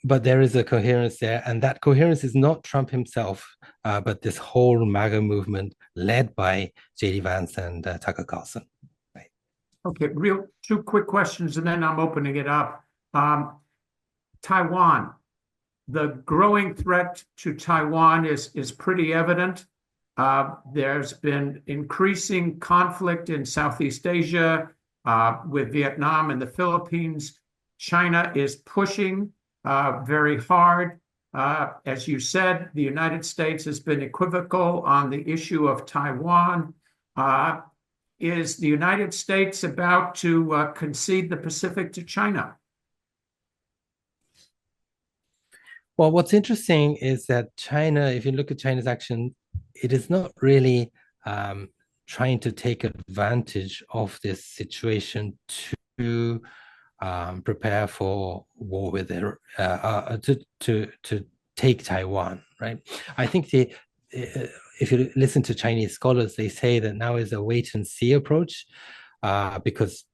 But there is a coherence there, and that coherence is not Trump himself, but this whole MAGA movement led by J.D. Vance and Tucker Carlson. Right.
Okay, two quick questions, and then I'm opening it up. Taiwan, the growing threat to Taiwan is pretty evident. There's been increasing conflict in Southeast Asia with Vietnam and the Philippines. China is pushing very hard. As you said, the United States has been equivocal on the issue of Taiwan. Is the United States about to concede the Pacific to China?
Well, what's interesting is that China, if you look at China's action, it is not really trying to take advantage of this situation to prepare for war with to take Taiwan, right? I think if you listen to Chinese scholars, they say that now is a wait and see approach because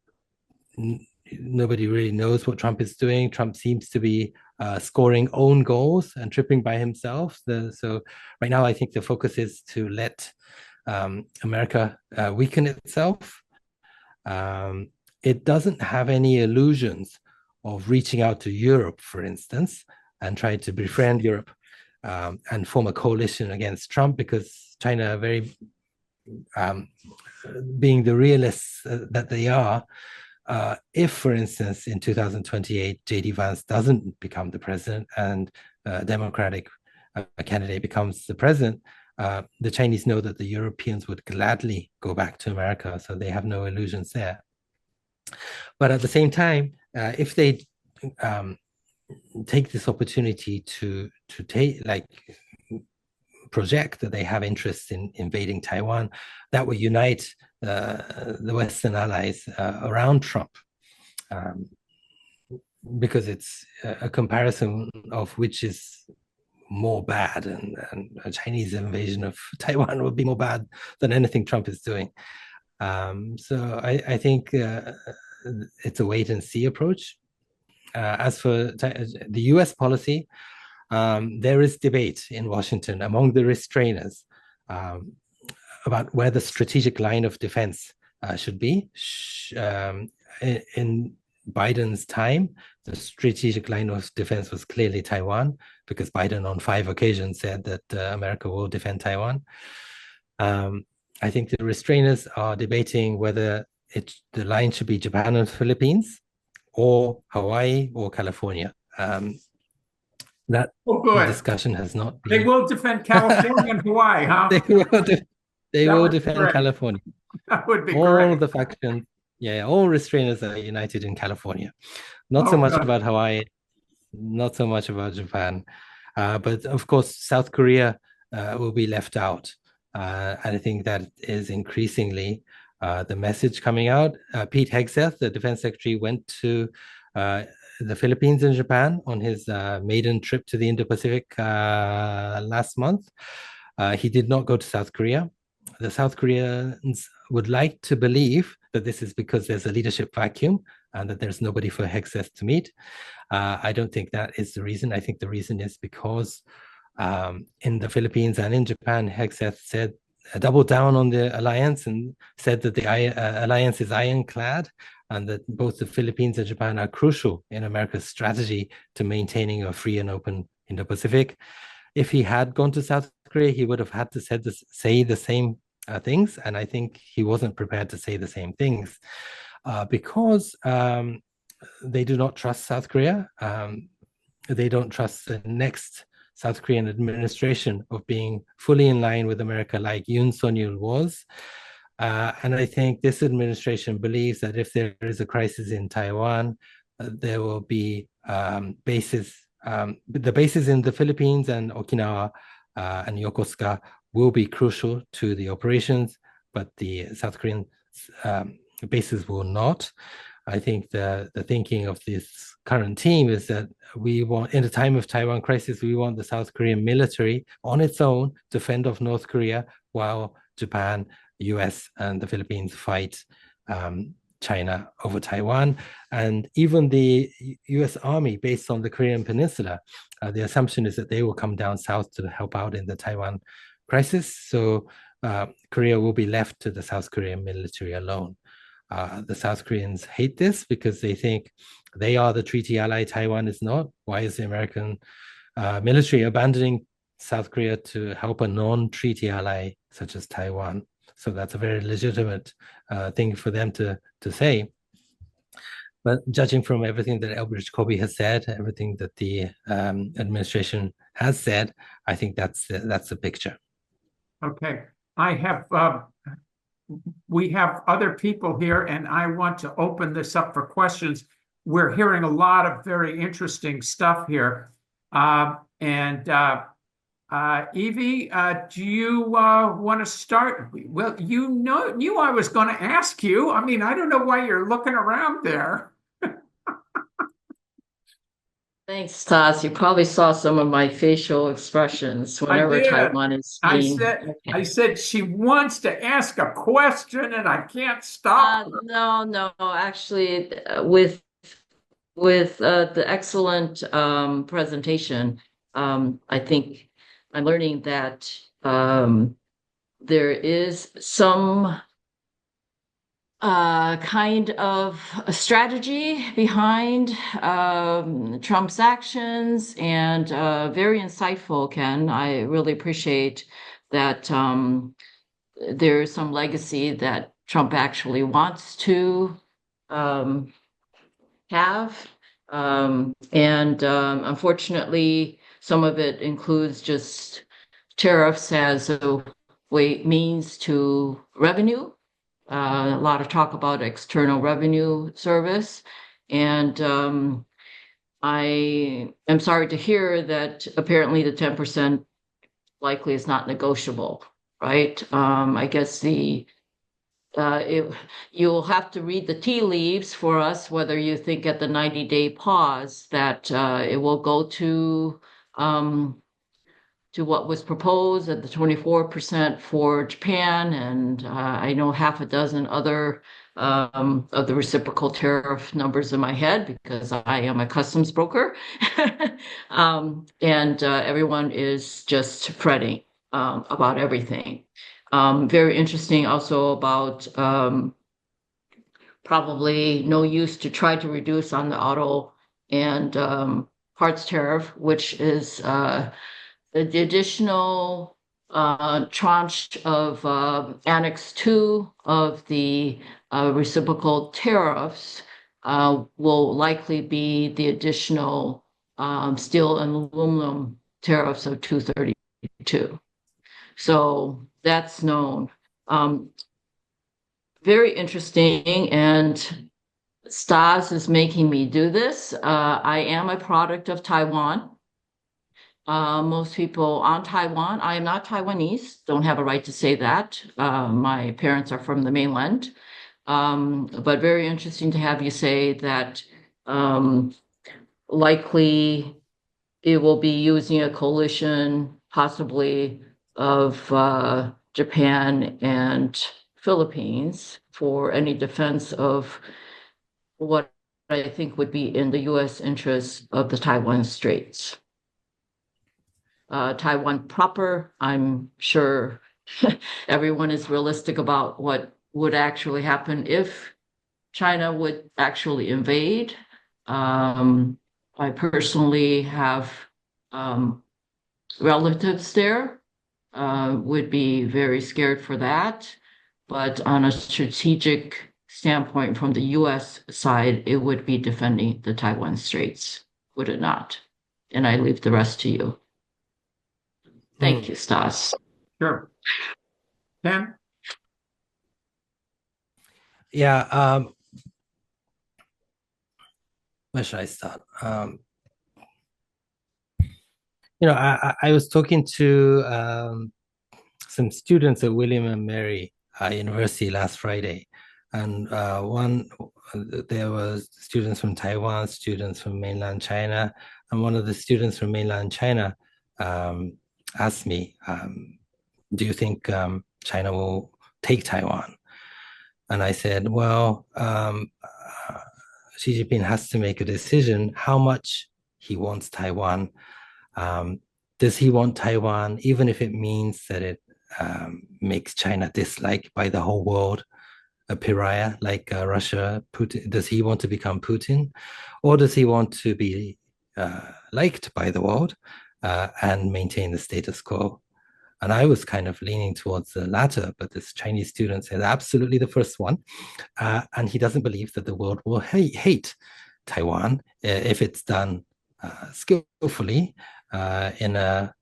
nobody really knows what Trump is doing. Trump seems to be scoring own goals and tripping by himself. So right now, I think the focus is to let America weaken itself. It doesn't have any illusions of reaching out to Europe, for instance, and try to befriend Europe and form a coalition against Trump, because China, very being the realists that they are, if, for instance, in 2028, J.D. Vance doesn't become the president and a Democratic candidate becomes the president, the Chinese know that the Europeans would gladly go back to America, so they have no illusions there. But at the same time, if they take this opportunity to project that they have interest in invading Taiwan, that will unite the Western allies around Trump, because it's a comparison of which is more bad, and a Chinese invasion of Taiwan would be more bad than anything Trump is doing. So I think it's a wait and see approach. As for the US policy, there is debate in Washington among the restrainers about where the strategic line of defense should be. In Biden's time, the strategic line of defense was clearly Taiwan, because Biden on 5 occasions said that America will defend Taiwan. I think the restrainers are debating whether the line should be Japan and Philippines, or Hawaii or California. That
good.
discussion has not
They
been.
will defend California and Hawaii, huh?
They
That
will
would be
defend
great.
California.
That would be
All
great.
the factions, all restrainers are united in California. Not so
Oh,
much
good.
about Hawaii, not so much about Japan. But of course, South Korea will be left out. And I think that is increasingly the message coming out. Pete Hegseth, the defense secretary, went to the Philippines and Japan on his maiden trip to the Indo-Pacific last month. He did not go to South Korea. The South Koreans would like to believe that this is because there's a leadership vacuum and that there's nobody for Hegseth to meet. I don't think that is the reason. I think the reason is because in the Philippines and in Japan, Hegseth said, doubled down on the alliance and said that the alliance is ironclad and that both the Philippines and Japan are crucial in America's strategy to maintaining a free and open Indo-Pacific. If he had gone to South Korea, he would have had to say the same things. And I think he wasn't prepared to say the same things because they do not trust South Korea. They don't trust the next South Korean administration of being fully in line with America like Yoon Suk-yeol was. And I think this administration believes that if there is a crisis in Taiwan, there will be bases. The bases in the Philippines and Okinawa and Yokosuka will be crucial to the operations, but the South Korean bases will not. I think the thinking of this current team is that we want, in the time of Taiwan crisis, we want the South Korean military on its own to fend off North Korea while Japan, US, and the Philippines fight China over Taiwan. And even the US Army based on the Korean Peninsula, the assumption is that they will come down south to help out in the Taiwan crisis. So Korea will be left to the South Korean military alone. The South Koreans hate this because they think they are the treaty ally, Taiwan is not. Why is the American military abandoning South Korea to help a non-treaty ally such as Taiwan? So that's a very legitimate thing for them to say. But judging from everything that Elbridge Colby has said, everything that the administration has said, I think that's the picture.
Okay, we have other people here, and I want to open this up for questions. We're hearing a lot of very interesting stuff here. Evie, do you want to start? Well, knew I was going to ask you. I mean, I don't know why you're looking around there.
Thanks, Stas. You probably saw some of my facial expressions whenever Taiwan is seen.
I said she wants to ask a question, and I can't stop her.
No. Actually, with the excellent presentation, I think I'm learning that there is some kind of a strategy behind Trump's actions, and very insightful, Ken. I really appreciate that there is some legacy that Trump actually wants to have. Unfortunately, some of it includes just tariffs as a means to revenue. A lot of talk about external revenue service. And I am sorry to hear that apparently the 10% likely is not negotiable, right? I guess you'll have to read the tea leaves for us, whether you think at the 90-day pause that it will go to what was proposed at the 24% for Japan, and I know half a dozen other of the reciprocal tariff numbers in my head because I am a customs broker. Everyone is just fretting about everything. Very interesting also about probably no use to try to reduce on the auto and parts tariff, which is the additional tranche of Annex 2 of the reciprocal tariffs will likely be the additional steel and aluminum tariffs of 232. So that's known. Very interesting, and Stas is making me do this. I am a product of Taiwan. Most people on Taiwan, I am not Taiwanese, don't have a right to say that. My parents are from the mainland. But very interesting to have you say that likely it will be using a coalition possibly of Japan and Philippines for any defense of what I think would be in the US interest of the Taiwan Straits. Taiwan proper, I'm sure everyone is realistic about what would actually happen if China would actually invade. I personally have relatives there, would be very scared for that. But on a strategic standpoint from the US side, it would be defending the Taiwan Straits, would it not? And I leave the rest to you. Thank you, Stas.
Sure. Ken?
Yeah, where should I start? I was talking to some students at William and Mary University last Friday, and there were students from Taiwan, students from mainland China, and one of the students from mainland China asked me, do you think China will take Taiwan? And I said, well, Xi Jinping has to make a decision how much he wants Taiwan. Does he want Taiwan, even if it means that it makes China disliked by the whole world, a pariah like Russia, Putin? Does he want to become Putin? Or does he want to be liked by the world and maintain the status quo? And I was kind of leaning towards the latter, but this Chinese student said absolutely the first one. And he doesn't believe that the world will hate Taiwan if it's done skillfully in a,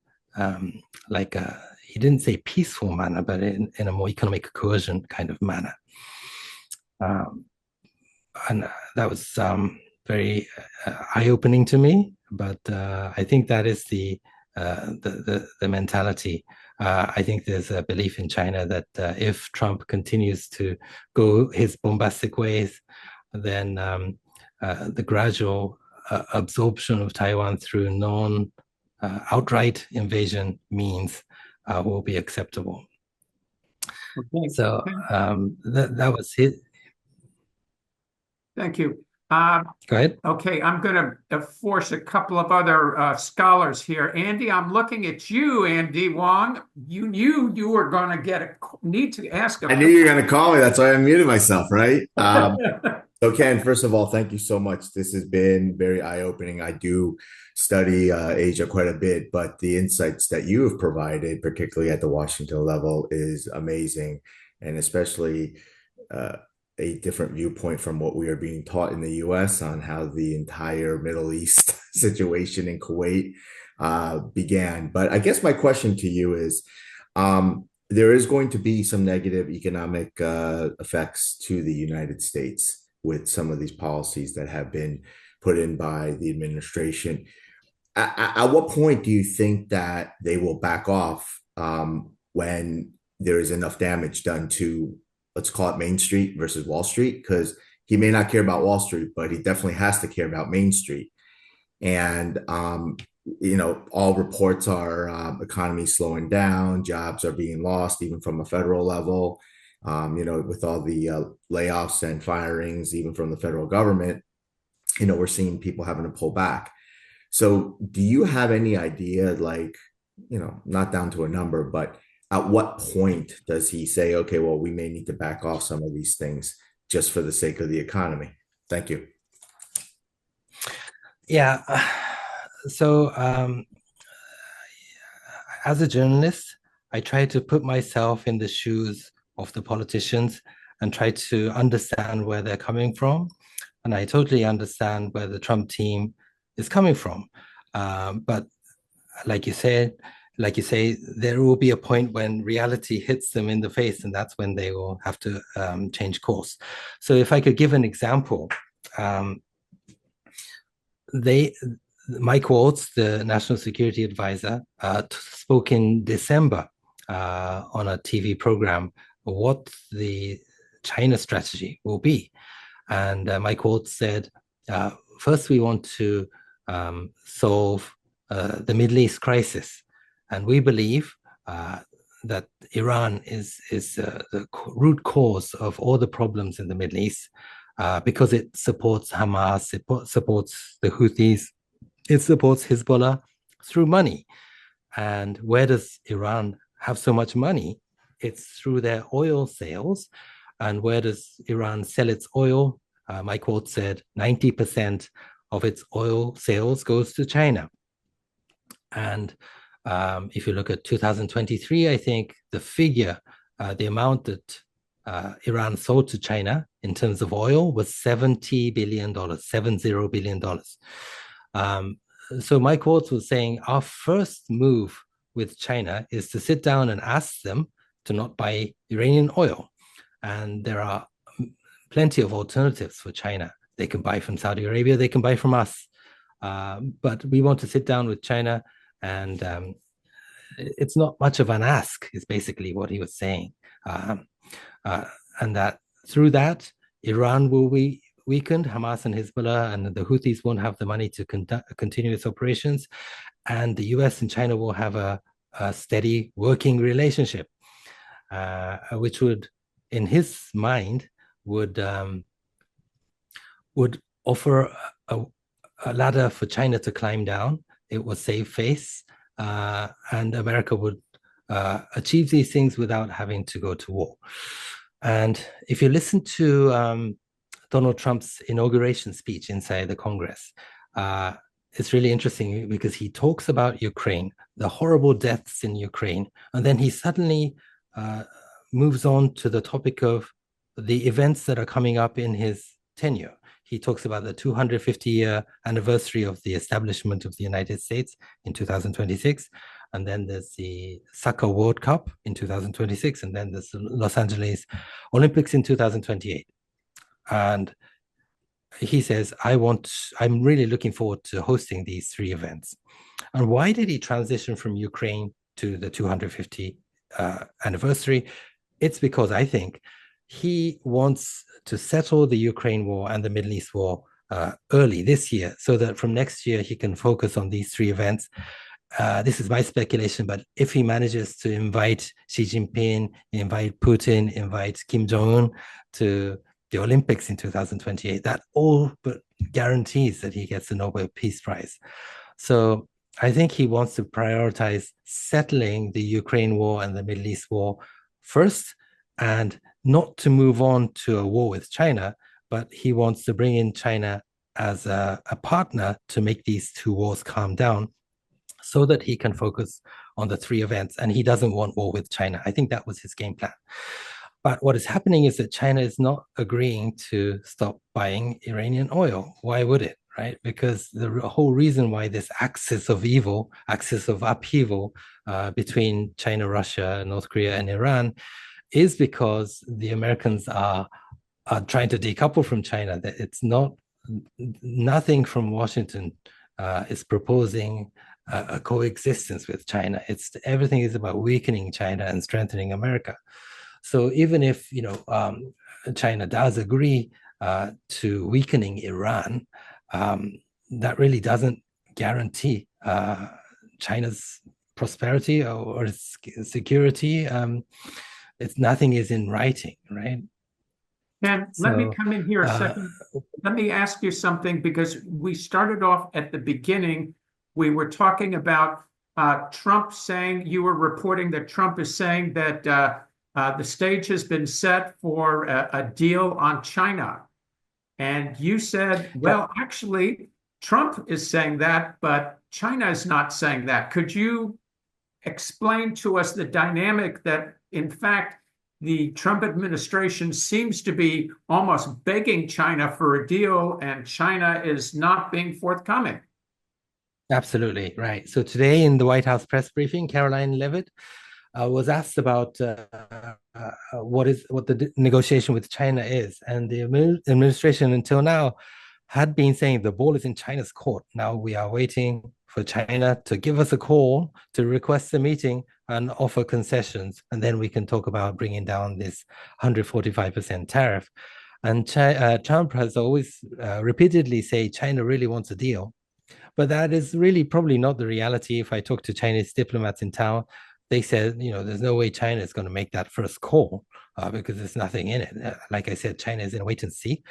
he didn't say peaceful manner, but in a more economic coercion kind of manner. And that was very eye-opening to me, but I think that is the mentality. I think there's a belief in China that if Trump continues to go his bombastic ways, then the gradual absorption of Taiwan through outright invasion means will be acceptable.
Okay.
So that was it.
Thank you.
Go ahead.
Okay, I'm going to force a couple of other scholars here. Andy, I'm looking at you, Andy Wong. You knew you were going to need to ask.
I knew you were going to call me. That's why I muted myself, right? So Ken, first of all, thank you so much. This has been very eye-opening. I do study Asia quite a bit, but the insights that you have provided, particularly at the Washington level, is amazing, and especially a different viewpoint from what we are being taught in the US on how the entire Middle East situation in Kuwait began. But I guess my question to you is, there is going to be some negative economic effects to the United States with some of these policies that have been put in by the administration. At what point do you think that they will back off when there is enough damage done to, let's call it Main Street versus Wall Street? Because he may not care about Wall Street, but he definitely has to care about Main Street. And, all reports are economy slowing down, jobs are being lost, even from a federal level, with all the layoffs and firings, even from the federal government, we're seeing people having to pull back. So do you have any idea, not down to a number, but at what point does he say, okay, well, we may need to back off some of these things just for the sake of the economy? Thank you.
Yeah. So as a journalist, I try to put myself in the shoes of the politicians and try to understand where they're coming from. and I totally understand where the Trump team is coming from. But like you say, there will be a point when reality hits them in the face, and that's when they will have to change course. So if I could give an example, Mike Waltz, the National Security Advisor, spoke in December on a TV program what the China strategy will be. And Mike Waltz said, first, we want to solve the Middle East crisis. And we believe that Iran is the root cause of all the problems in the Middle East because it supports Hamas, it supports the Houthis, it supports Hezbollah through money. And where does Iran have so much money? It's through their oil sales. And where does Iran sell its oil? Mike Waltz said 90% of its oil sales goes to China. And if you look at 2023, I think the figure, the amount that Iran sold to China in terms of oil was $70 billion, $70 billion. So Mike Waltz was saying our first move with China is to sit down and ask them to not buy Iranian oil. And there are plenty of alternatives for China. They can buy from Saudi Arabia, they can buy from us. But we want to sit down with China, and it's not much of an ask, is basically what he was saying. And that through that, Iran will be weakened, Hamas and Hezbollah and the Houthis won't have the money to continue its operations, and the US and China will have a steady working relationship, which would, in his mind, would offer a ladder for China to climb down. It would save face, and America would achieve these things without having to go to war. And if you listen to Donald Trump's inauguration speech inside the Congress, it's really interesting because he talks about Ukraine, the horrible deaths in Ukraine, and then he suddenly moves on to the topic of the events that are coming up in his tenure. He talks about the 250-year anniversary of the establishment of the United States in 2026. And then there's the Soccer World Cup in 2026. And then there's the Los Angeles Olympics in 2028. And he says, I'm really looking forward to hosting these three events. And why did he transition from Ukraine to the 250th anniversary? It's because I think he wants to settle the Ukraine war and the Middle East war early this year, so that from next year he can focus on these three events. This is my speculation, but if he manages to invite Xi Jinping, invite Putin, invite Kim Jong-un to the Olympics in 2028, that all but guarantees that he gets the Nobel Peace Prize. So I think he wants to prioritize settling the Ukraine war and the Middle East war first, and not to move on to a war with China, but he wants to bring in China as a partner to make these two wars calm down so that he can focus on the three events. And he doesn't want war with China. I think that was his game plan. But what is happening is that China is not agreeing to stop buying Iranian oil. Why would it, right? Because the whole reason why this axis of evil, axis of upheaval between China, Russia, North Korea, and Iran is because the Americans are trying to decouple from China. That it's nothing from Washington is proposing a coexistence with China. Everything is about weakening China and strengthening America. So even if China does agree to weakening Iran, that really doesn't guarantee China's prosperity or its security. Nothing is in writing, right?
And let me come in here a second. Let me ask you something, because we started off at the beginning. We were talking about Trump saying, you were reporting that Trump is saying that the stage has been set for a deal on China. And you said, well, actually, Trump is saying that, but China is not saying that. Could you explain to us the dynamic that, in fact, the Trump administration seems to be almost begging China for a deal, and China is not being forthcoming.
Absolutely right. So today in the White House press briefing, Caroline Leavitt was asked about what the negotiation with China is, and the administration until now had been saying the ball is in China's court. Now we are waiting for China to give us a call to request a meeting and offer concessions, and then we can talk about bringing down this 145% tariff. And Trump has always repeatedly said China really wants a deal. But that is really probably not the reality. If I talk to Chinese diplomats in town, they said, there's no way China is going to make that first call because there's nothing in it. Like I said, China is in a wait and see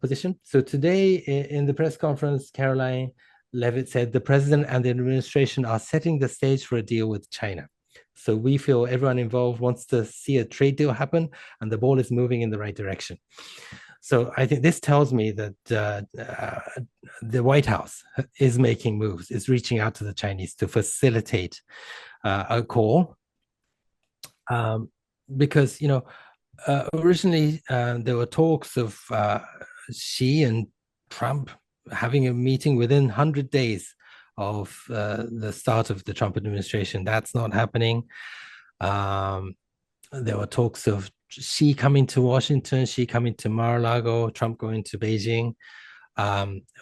position. So today in the press conference, Caroline Leavitt said the president and the administration are setting the stage for a deal with China. So we feel everyone involved wants to see a trade deal happen, and the ball is moving in the right direction. So I think this tells me that the White House is making moves, is reaching out to the Chinese to facilitate a call. Because, originally there were talks of Xi and Trump having a meeting within 100 days of the start of the Trump administration. That's not happening. There were talks of Xi coming to Washington, Xi coming to Mar-a-Lago, Trump going to Beijing.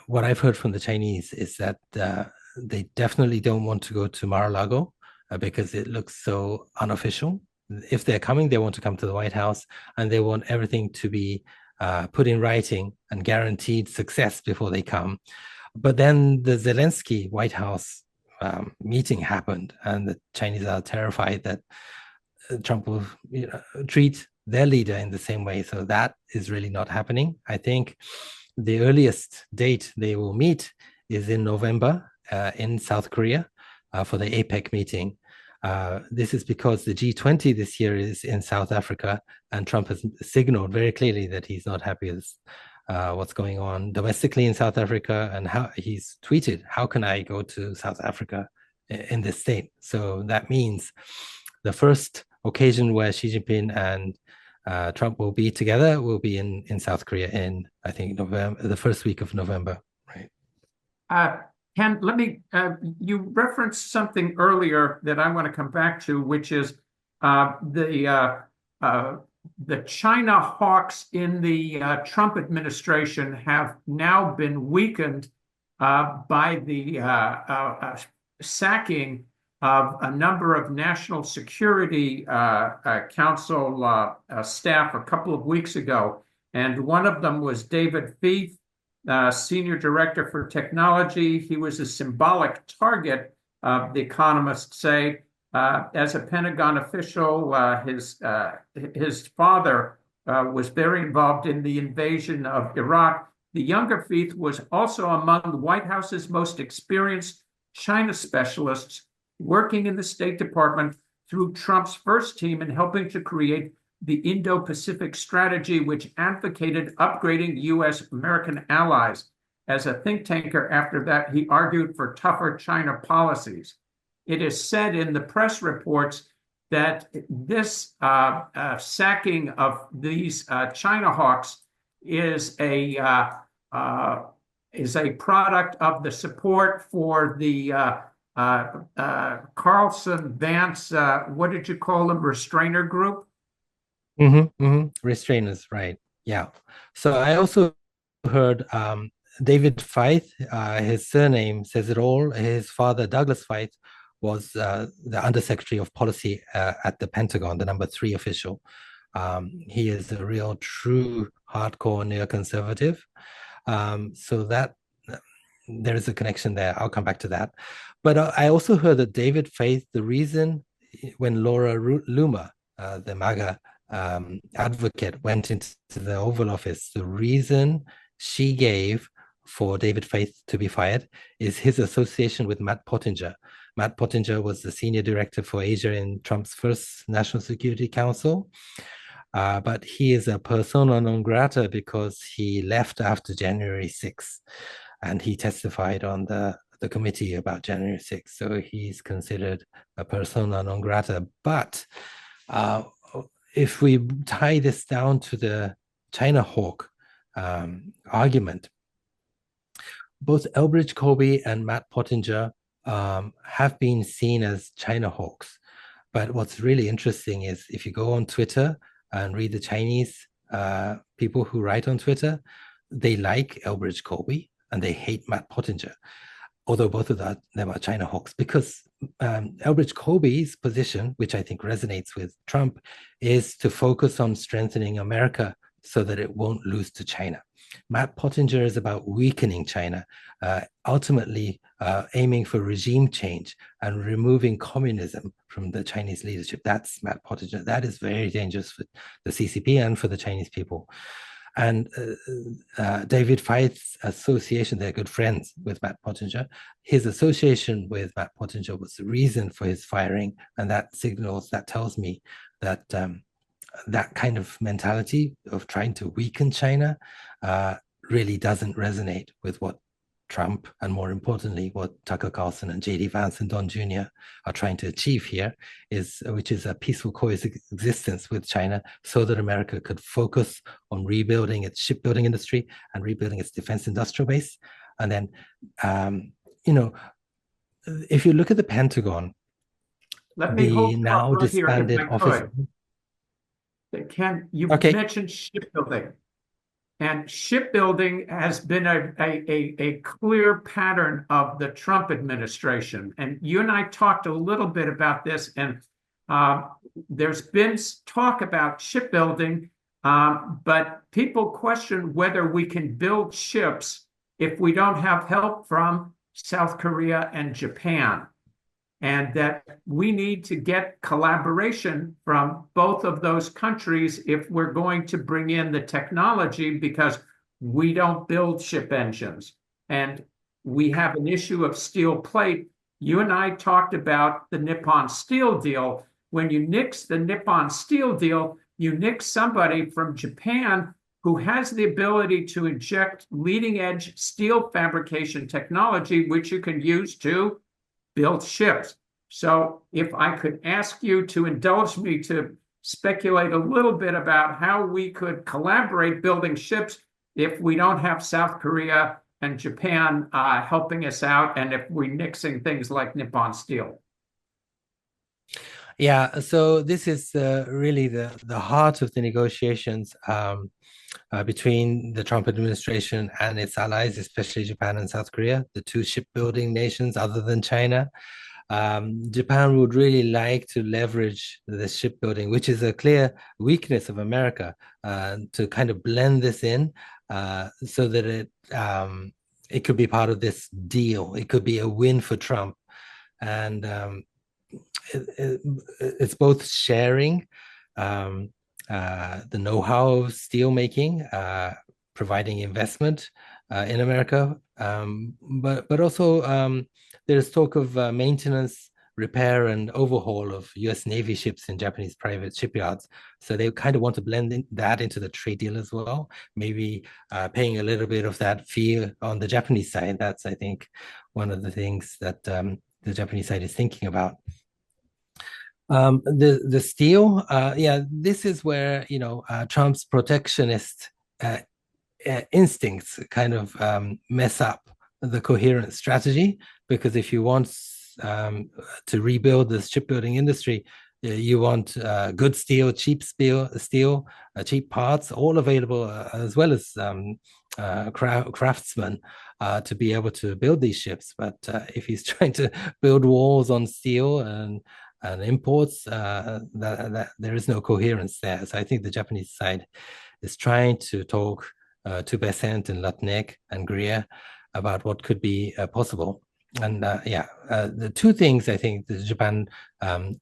What I've heard from the Chinese is that they definitely don't want to go to Mar-a-Lago because it looks so unofficial. If they're coming, they want to come to the White House, and they want everything to be put in writing and guaranteed success before they come. But then the Zelensky White House meeting happened, and the Chinese are terrified that Trump will treat their leader in the same way. So that is really not happening. I think the earliest date they will meet is in November in South Korea for the APEC meeting. This is because the G20 this year is in South Africa, and Trump has signaled very clearly that he's not happy with what's going on domestically in South Africa, and how he's tweeted, "How can I go to South Africa in this state?" So that means the first occasion where Xi Jinping and Trump will be together will be in South Korea in, I think, November, the first week of November, right?
Ken, you referenced something earlier that I want to come back to, which is the China hawks in the Trump administration have now been weakened by the sacking of a number of National Security Council staff a couple of weeks ago. And one of them was David Feith, Senior Director for Technology. He was a symbolic target, the economists say. As a Pentagon official, his father was very involved in the invasion of Iraq. The younger Feith was also among the White House's most experienced China specialists, working in the State Department through Trump's first team in helping to create the Indo-Pacific strategy, which advocated upgrading U.S.-American allies. As a think tanker after that, he argued for tougher China policies. It is said in the press reports that this sacking of these China hawks is a product of the support for the Carlson Vance, what did you call them, restrainer group?
Restrainers, right? Yeah. So I also heard David Feith, his surname says it all. His father, Douglas Feith, was the Undersecretary of Policy at the Pentagon, the number 3 official. He is a real, true, hardcore neoconservative. So that there is a connection there. I'll come back to that. But I also heard that David Feith, the reason when Laura Loomer, the MAGA advocate, went into the Oval Office, the reason she gave for David Feith to be fired is his association with Matt Pottinger. Matt Pottinger was the senior director for Asia in Trump's first National Security Council. But he is a persona non grata because he left after January 6th. And he testified on the committee about January 6th. So he's considered a persona non grata. But if we tie this down to the China hawk argument, both Elbridge Colby and Matt Pottinger have been seen as China hawks. But what's really interesting is if you go on Twitter and read the Chinese people who write on Twitter, they like Elbridge Colby and they hate Matt Pottinger, although both of them are China hawks, because Elbridge Colby's position, which I think resonates with Trump, is to focus on strengthening America so that it won't lose to China. Matt Pottinger is about weakening China, ultimately aiming for regime change and removing communism from the Chinese leadership. That's Matt Pottinger. That is very dangerous for the CCP and for the Chinese people. And David Feith's association, they're good friends with Matt Pottinger. His association with Matt Pottinger was the reason for his firing. And that tells me that that kind of mentality of trying to weaken China really doesn't resonate with what Trump, and more importantly, what Tucker Carlson and J.D. Vance and Don Jr. are trying to achieve here, which is a peaceful coexistence with China so that America could focus on rebuilding its shipbuilding industry and rebuilding its defense industrial base. And then, if you look at the Pentagon, the now disbanded office.
Ken, you mentioned shipbuilding. And shipbuilding has been a clear pattern of the Trump administration. And you and I talked a little bit about this, and there's been talk about shipbuilding, but people question whether we can build ships if we don't have help from South Korea and Japan, and that we need to get collaboration from both of those countries if we're going to bring in the technology, because we don't build ship engines. And we have an issue of steel plate. You and I talked about the Nippon Steel deal. When you nix the Nippon Steel deal, you nix somebody from Japan who has the ability to inject leading-edge steel fabrication technology, which you can use to build ships. So if I could ask you to indulge me to speculate a little bit about how we could collaborate building ships if we don't have South Korea and Japan helping us out, and if we're nixing things like Nippon Steel.
Yeah, so this is really the heart of the negotiations between the Trump administration and its allies, especially Japan and South Korea, the two shipbuilding nations other than China. Japan would really like to leverage the shipbuilding, which is a clear weakness of America, to kind of blend this in so that it could be part of this deal. It could be a win for Trump. And it's both sharing the know-how of steel making, providing investment in America, but also there's talk of maintenance, repair, and overhaul of US Navy ships in Japanese private shipyards. So they kind of want to blend that into the trade deal as well, maybe paying a little bit of that fee on the Japanese side. That's, I think, one of the things that the Japanese side is thinking about. The steel, this is where Trump's protectionist instincts kind of mess up the coherent strategy, because if you want to rebuild the shipbuilding industry, you want good steel, cheap cheap parts, all available, as well as craftsmen to be able to build these ships. But if he's trying to build walls on steel and imports, that there is no coherence there. So I think the Japanese side is trying to talk to Besant and Latnek and Greer about what could be possible. And the two things I think that Japan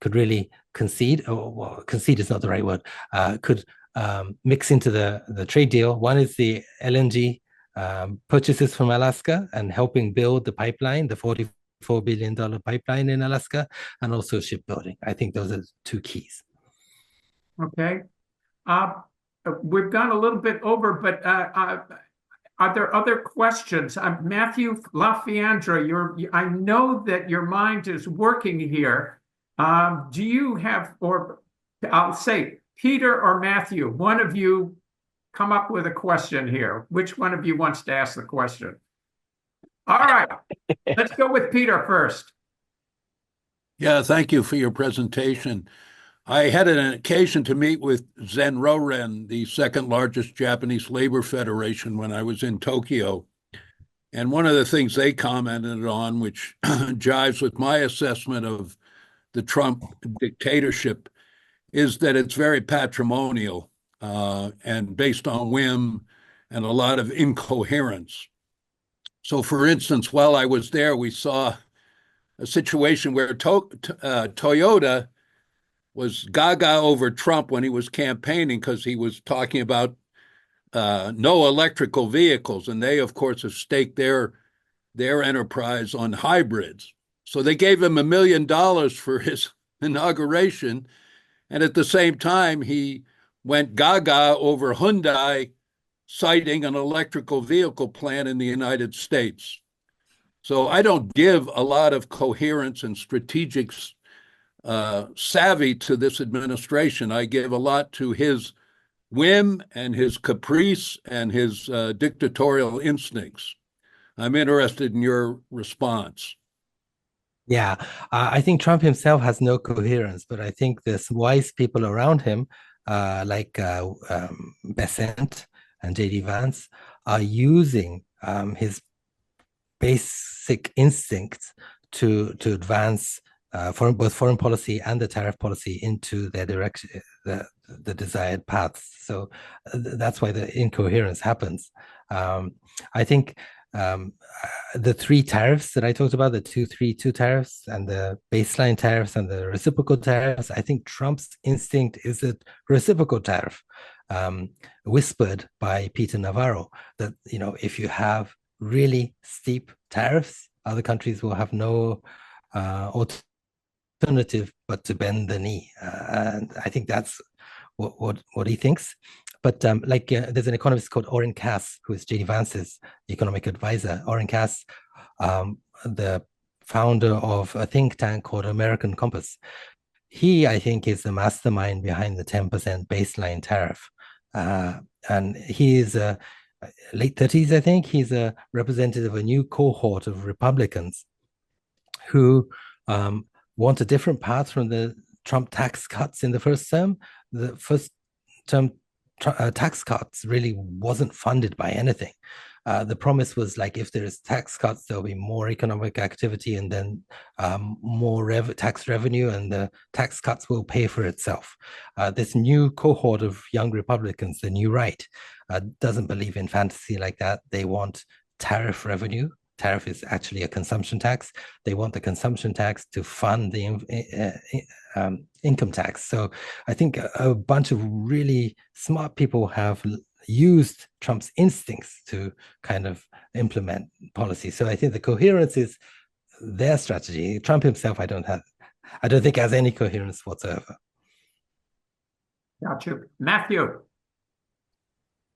could really concede, or concede is not the right word, could mix into the trade deal. One is the LNG purchases from Alaska and helping build the pipeline, the $44 billion pipeline in Alaska, and also shipbuilding. I think those are the two keys.
Okay. We've gone a little bit over, but are there other questions? Matthew LaFiandra, I know that your mind is working here. Do you have, or I'll say, Peter or Matthew, one of you come up with a question here. Which one of you wants to ask the question? All right, let's go with Peter first.
Yeah, thank you for your presentation. I had an occasion to meet with Zenroren, the second largest Japanese labor federation, when I was in Tokyo. And one of the things they commented on, which jives with my assessment of the Trump dictatorship, is that it's very patrimonial and based on whim and a lot of incoherence. So, for instance, while I was there, we saw a situation where Toyota was gaga over Trump when he was campaigning because he was talking about no electrical vehicles. And they, of course, have staked their enterprise on hybrids. So they gave him $1 million for his inauguration. And at the same time, he went gaga over Hyundai citing an electrical vehicle plant in the United States. So I don't give a lot of coherence and strategic savvy to this administration. I give a lot to his whim and his caprice and his dictatorial instincts. I'm interested in your response.
Yeah, I think Trump himself has no coherence, but I think there's wise people around him, like Besant and J.D. Vance, are using his basic instincts to advance both foreign policy and the tariff policy into their direction, the desired paths. So that's why the incoherence happens. I think the three tariffs that I talked about, the 232 tariffs and the baseline tariffs and the reciprocal tariffs, I think Trump's instinct is a reciprocal tariff, whispered by Peter Navarro, that, you know, if you have really steep tariffs, other countries will have no alternative but to bend the knee. And I think that's what he thinks. But there's an economist called Oren Cass, who is J.D. Vance's economic advisor. Oren Cass, the founder of a think tank called American Compass. He, I think, is the mastermind behind the 10% baseline tariff. And he is late 30s, I think. He's a representative of a new cohort of Republicans who want a different path from the Trump tax cuts in the first term. The first term tax cuts really wasn't funded by anything. The promise was like, if there is tax cuts, there'll be more economic activity and then more tax revenue, and the tax cuts will pay for itself. This new cohort of young Republicans, the new right, doesn't believe in fantasy like that. They want tariff revenue. Tariff is actually a consumption tax. They want the consumption tax to fund the income tax. So I think a bunch of really smart people have used Trump's instincts to kind of implement policy. So I think the coherence is their strategy. Trump himself, I don't think has any coherence whatsoever.
Gotcha. Matthew.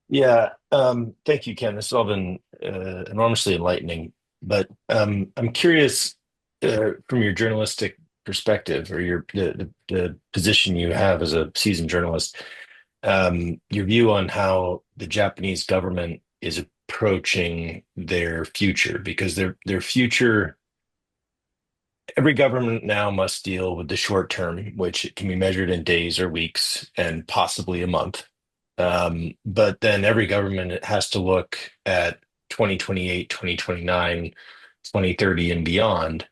Yeah, thank you, Ken. This has all been enormously enlightening. But I'm curious from your journalistic perspective, or the position you have as a seasoned journalist, your view on how the Japanese government is approaching their future, because their future. Every government now must deal with the short term, which can be measured in days or weeks and possibly a month. But then every government has to look at 2028, 2029, 2030 and beyond.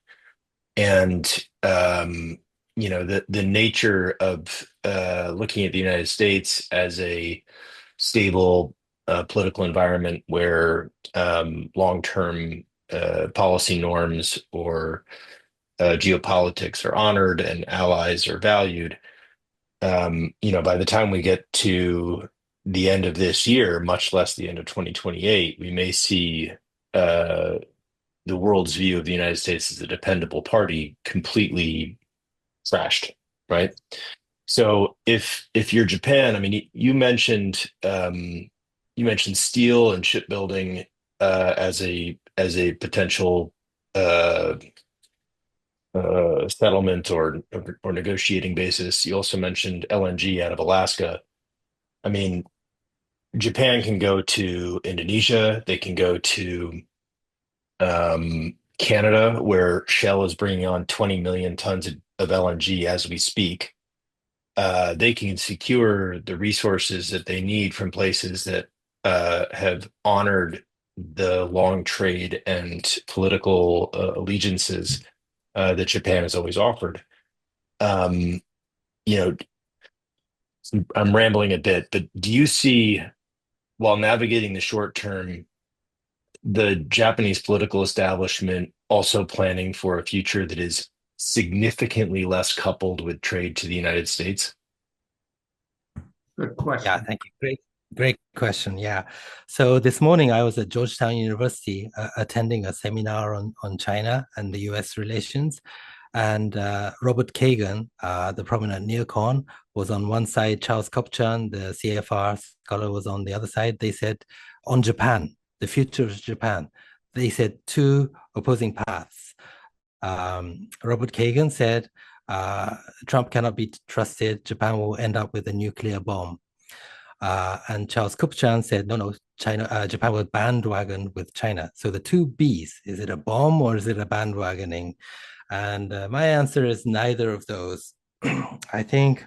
And, the nature of looking at the United States as a stable political environment where long-term policy norms or geopolitics are honored and allies are valued. By the time we get to the end of this year, much less the end of 2028, we may see the world's view of the United States as a dependable party completely trashed, right? So if you're Japan, I mean, you mentioned steel and shipbuilding as a potential settlement or negotiating basis. You also mentioned LNG out of Alaska. I mean, Japan can go to Indonesia. They can go to Canada, where Shell is bringing on 20 million tons of LNG as we speak. They can secure the resources that they need from places that have honored the long trade and political allegiances that Japan has always offered. Um, you know, I'm rambling a bit, but do you see, while navigating the short term, the Japanese political establishment also planning for a future that is significantly less coupled with trade to the United States?
Good question.
Yeah, thank you. Great question. Yeah. So this morning I was at Georgetown University attending a seminar on China and the US relations. And Robert Kagan, the prominent neocon, was on one side. Charles Kupchan, the CFR scholar, was on the other side. They said on Japan, the future of Japan, they said two opposing paths. Robert Kagan said Trump cannot be trusted. Japan will end up with a nuclear bomb. And Charles Kupchan said, no, Japan will bandwagon with China. So the two Bs, is it a bomb or is it a bandwagoning? And my answer is neither of those. I think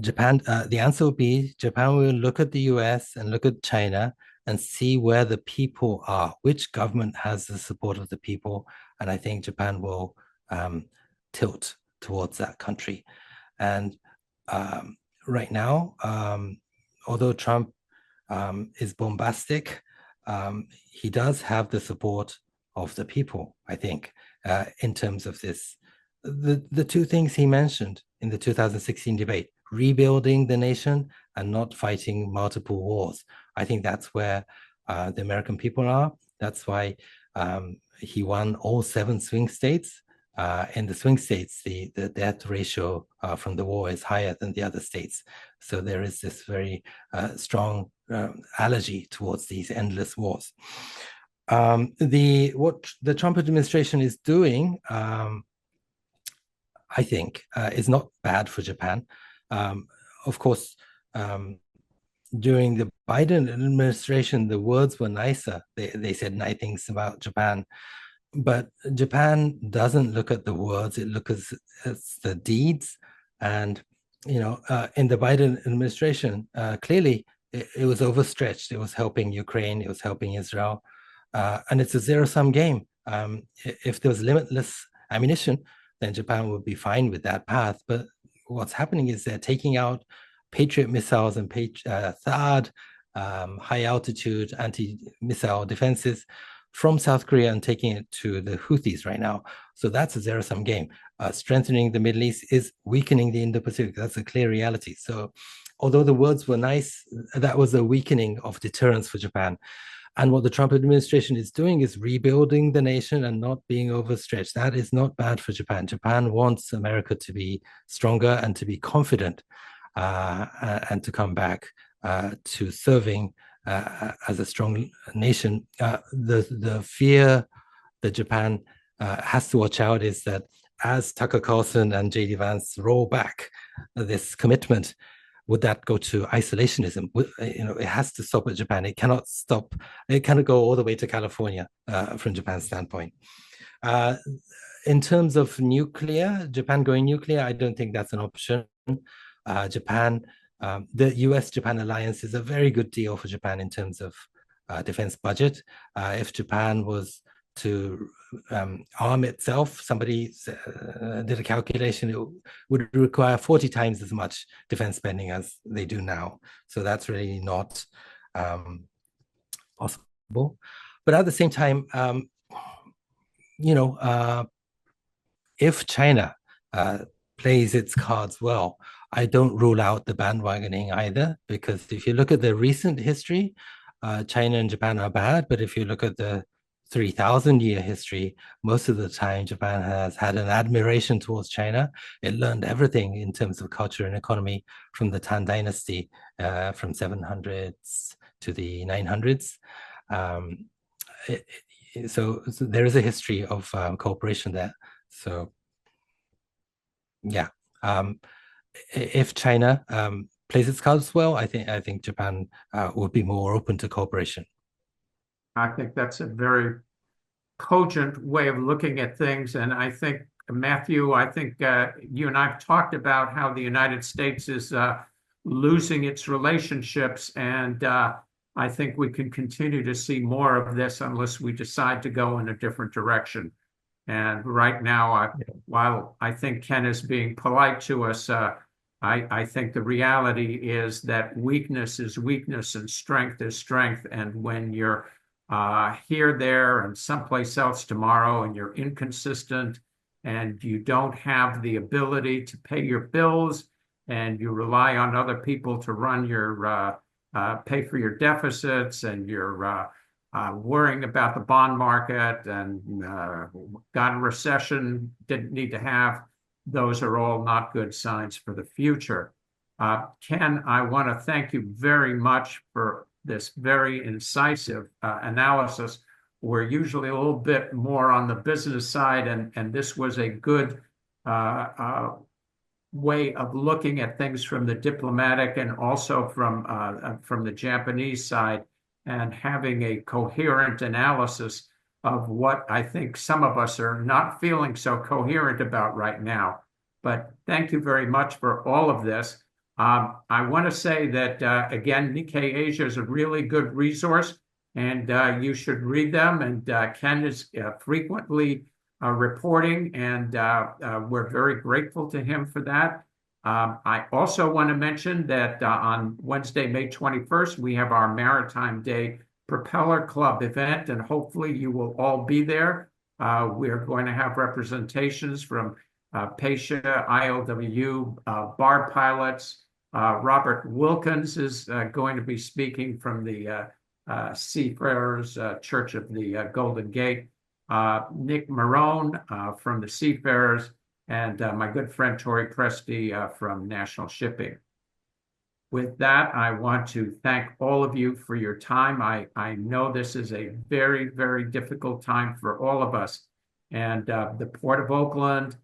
Japan, the answer will be Japan will look at the US and look at China and see where the people are, which government has the support of the people. And I think Japan will tilt towards that country. And right now, although Trump is bombastic, he does have the support of the people, I think, in terms of this. The two things he mentioned in the 2016 debate, rebuilding the nation and not fighting multiple wars. I think that's where the American people are. That's why he won all 7 swing states. In the swing states, the death ratio from the war is higher than the other states. So there is this very strong allergy towards these endless wars. What the Trump administration is doing, I think, is not bad for Japan. Of course, during the Biden administration, the words were nicer. They said nice things about Japan. But Japan doesn't look at the words, it looks at the deeds. And, in the Biden administration, clearly it was overstretched. It was helping Ukraine, it was helping Israel. And it's a zero-sum game. If there was limitless ammunition, then Japan would be fine with that path. But what's happening is they're taking out Patriot missiles and THAAD, high-altitude anti-missile defenses from South Korea and taking it to the Houthis right now. So that's a zero-sum game. Strengthening the Middle East is weakening the Indo-Pacific. That's a clear reality. So although the words were nice, that was a weakening of deterrence for Japan. And what the Trump administration is doing is rebuilding the nation and not being overstretched. That is not bad for Japan. Japan wants America to be stronger and to be confident and to come back to serving as a strong nation. The fear that Japan has to watch out is that as Tucker Carlson and J.D. Vance roll back this commitment, would that go to isolationism? It has to stop at Japan. It cannot stop. It cannot go all the way to California from Japan's standpoint. In terms of nuclear, Japan going nuclear, I don't think that's an option. The US-Japan alliance is a very good deal for Japan in terms of defense budget. If Japan was to arm itself, somebody did a calculation, it would require 40 times as much defense spending as they do now. So that's really not possible. But at the same time, if China plays its cards well, I don't rule out the bandwagoning either, because if you look at the recent history, China and Japan are bad, but if you look at the 3,000-year history, most of the time Japan has had an admiration towards China. It learned everything in terms of culture and economy from the Tang Dynasty, from 700s to the 900s. so there is a history of cooperation there. So yeah, if China plays its cards well, I think Japan would be more open to cooperation.
I think that's a very cogent way of looking at things. And I think, Matthew, I think you and I have talked about how the United States is losing its relationships. And I think we can continue to see more of this unless we decide to go in a different direction. And right now, while I think Ken is being polite to us, I think the reality is that weakness is weakness and strength is strength. And when you're here, there, and someplace else tomorrow, and you're inconsistent, and you don't have the ability to pay your bills, and you rely on other people to run your pay for your deficits, and you're worrying about the bond market, and got a recession, didn't need to have, those are all not good signs for the future. Ken, I want to thank you very much for this very incisive analysis. We're usually a little bit more on the business side, and this was a good way of looking at things from the diplomatic and also from the Japanese side, and having a coherent analysis of what I think some of us are not feeling so coherent about right now. But thank you very much for all of this. I want to say that, again, Nikkei Asia is a really good resource, and you should read them. And Ken is frequently reporting, and we're very grateful to him for that. I also want to mention that on Wednesday, May 21st, we have our Maritime Day Propeller Club event, and hopefully you will all be there. We're going to have representations from Pasha, ILWU, bar pilots. Robert Wilkins is going to be speaking from the Seafarers Church of the Golden Gate. Nick Marone from the Seafarers, and my good friend Tori Presti from National Shipping. With that, I want to thank all of you for your time. I know this is a very, very difficult time for all of us. And the Port of Oakland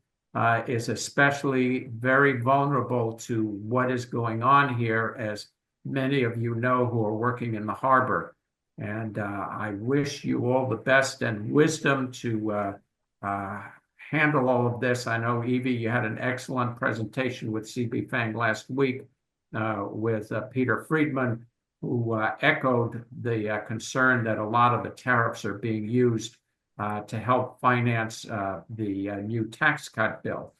is especially very vulnerable to what is going on here, as many of you know who are working in the harbor. And I wish you all the best and wisdom to handle all of this. I know, Evie, you had an excellent presentation with CB Fang last week with Peter Friedman, who echoed the concern that a lot of the tariffs are being used to help finance the new tax cut bill.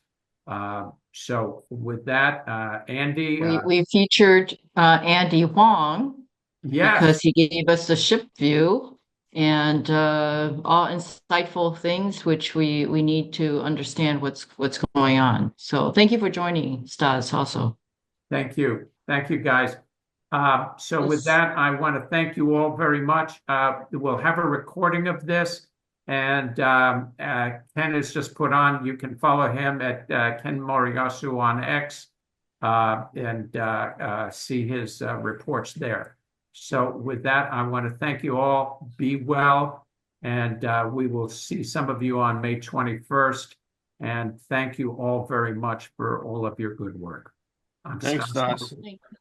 So with that, Andy.
We featured Andy Huang,
yes,
because he gave us the ship view and all insightful things which we need to understand what's going on. So thank you for joining, Stas, also.
Thank you. Thank you, guys. So with that, I want to thank you all very much. We'll have a recording of this, and Ken is just put on. You can follow him at Ken Moriyasu on X and see his reports there. So with that, I want to thank you all. Be well, and we will see some of you on May 21st. And thank you all very much for all of your good work.
Thanks, Stas.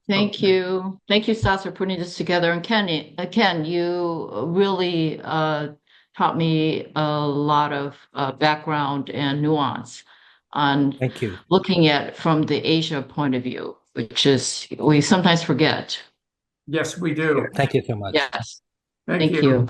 Thank you. Thank you, Stas, for putting this together. And Ken, you really taught me a lot of background and nuance on
Thank you.
looking at from the Asia point of view, which is we sometimes forget.
Yes, we do.
Thank you so much.
Yes.
Thank
Thank
you.
you.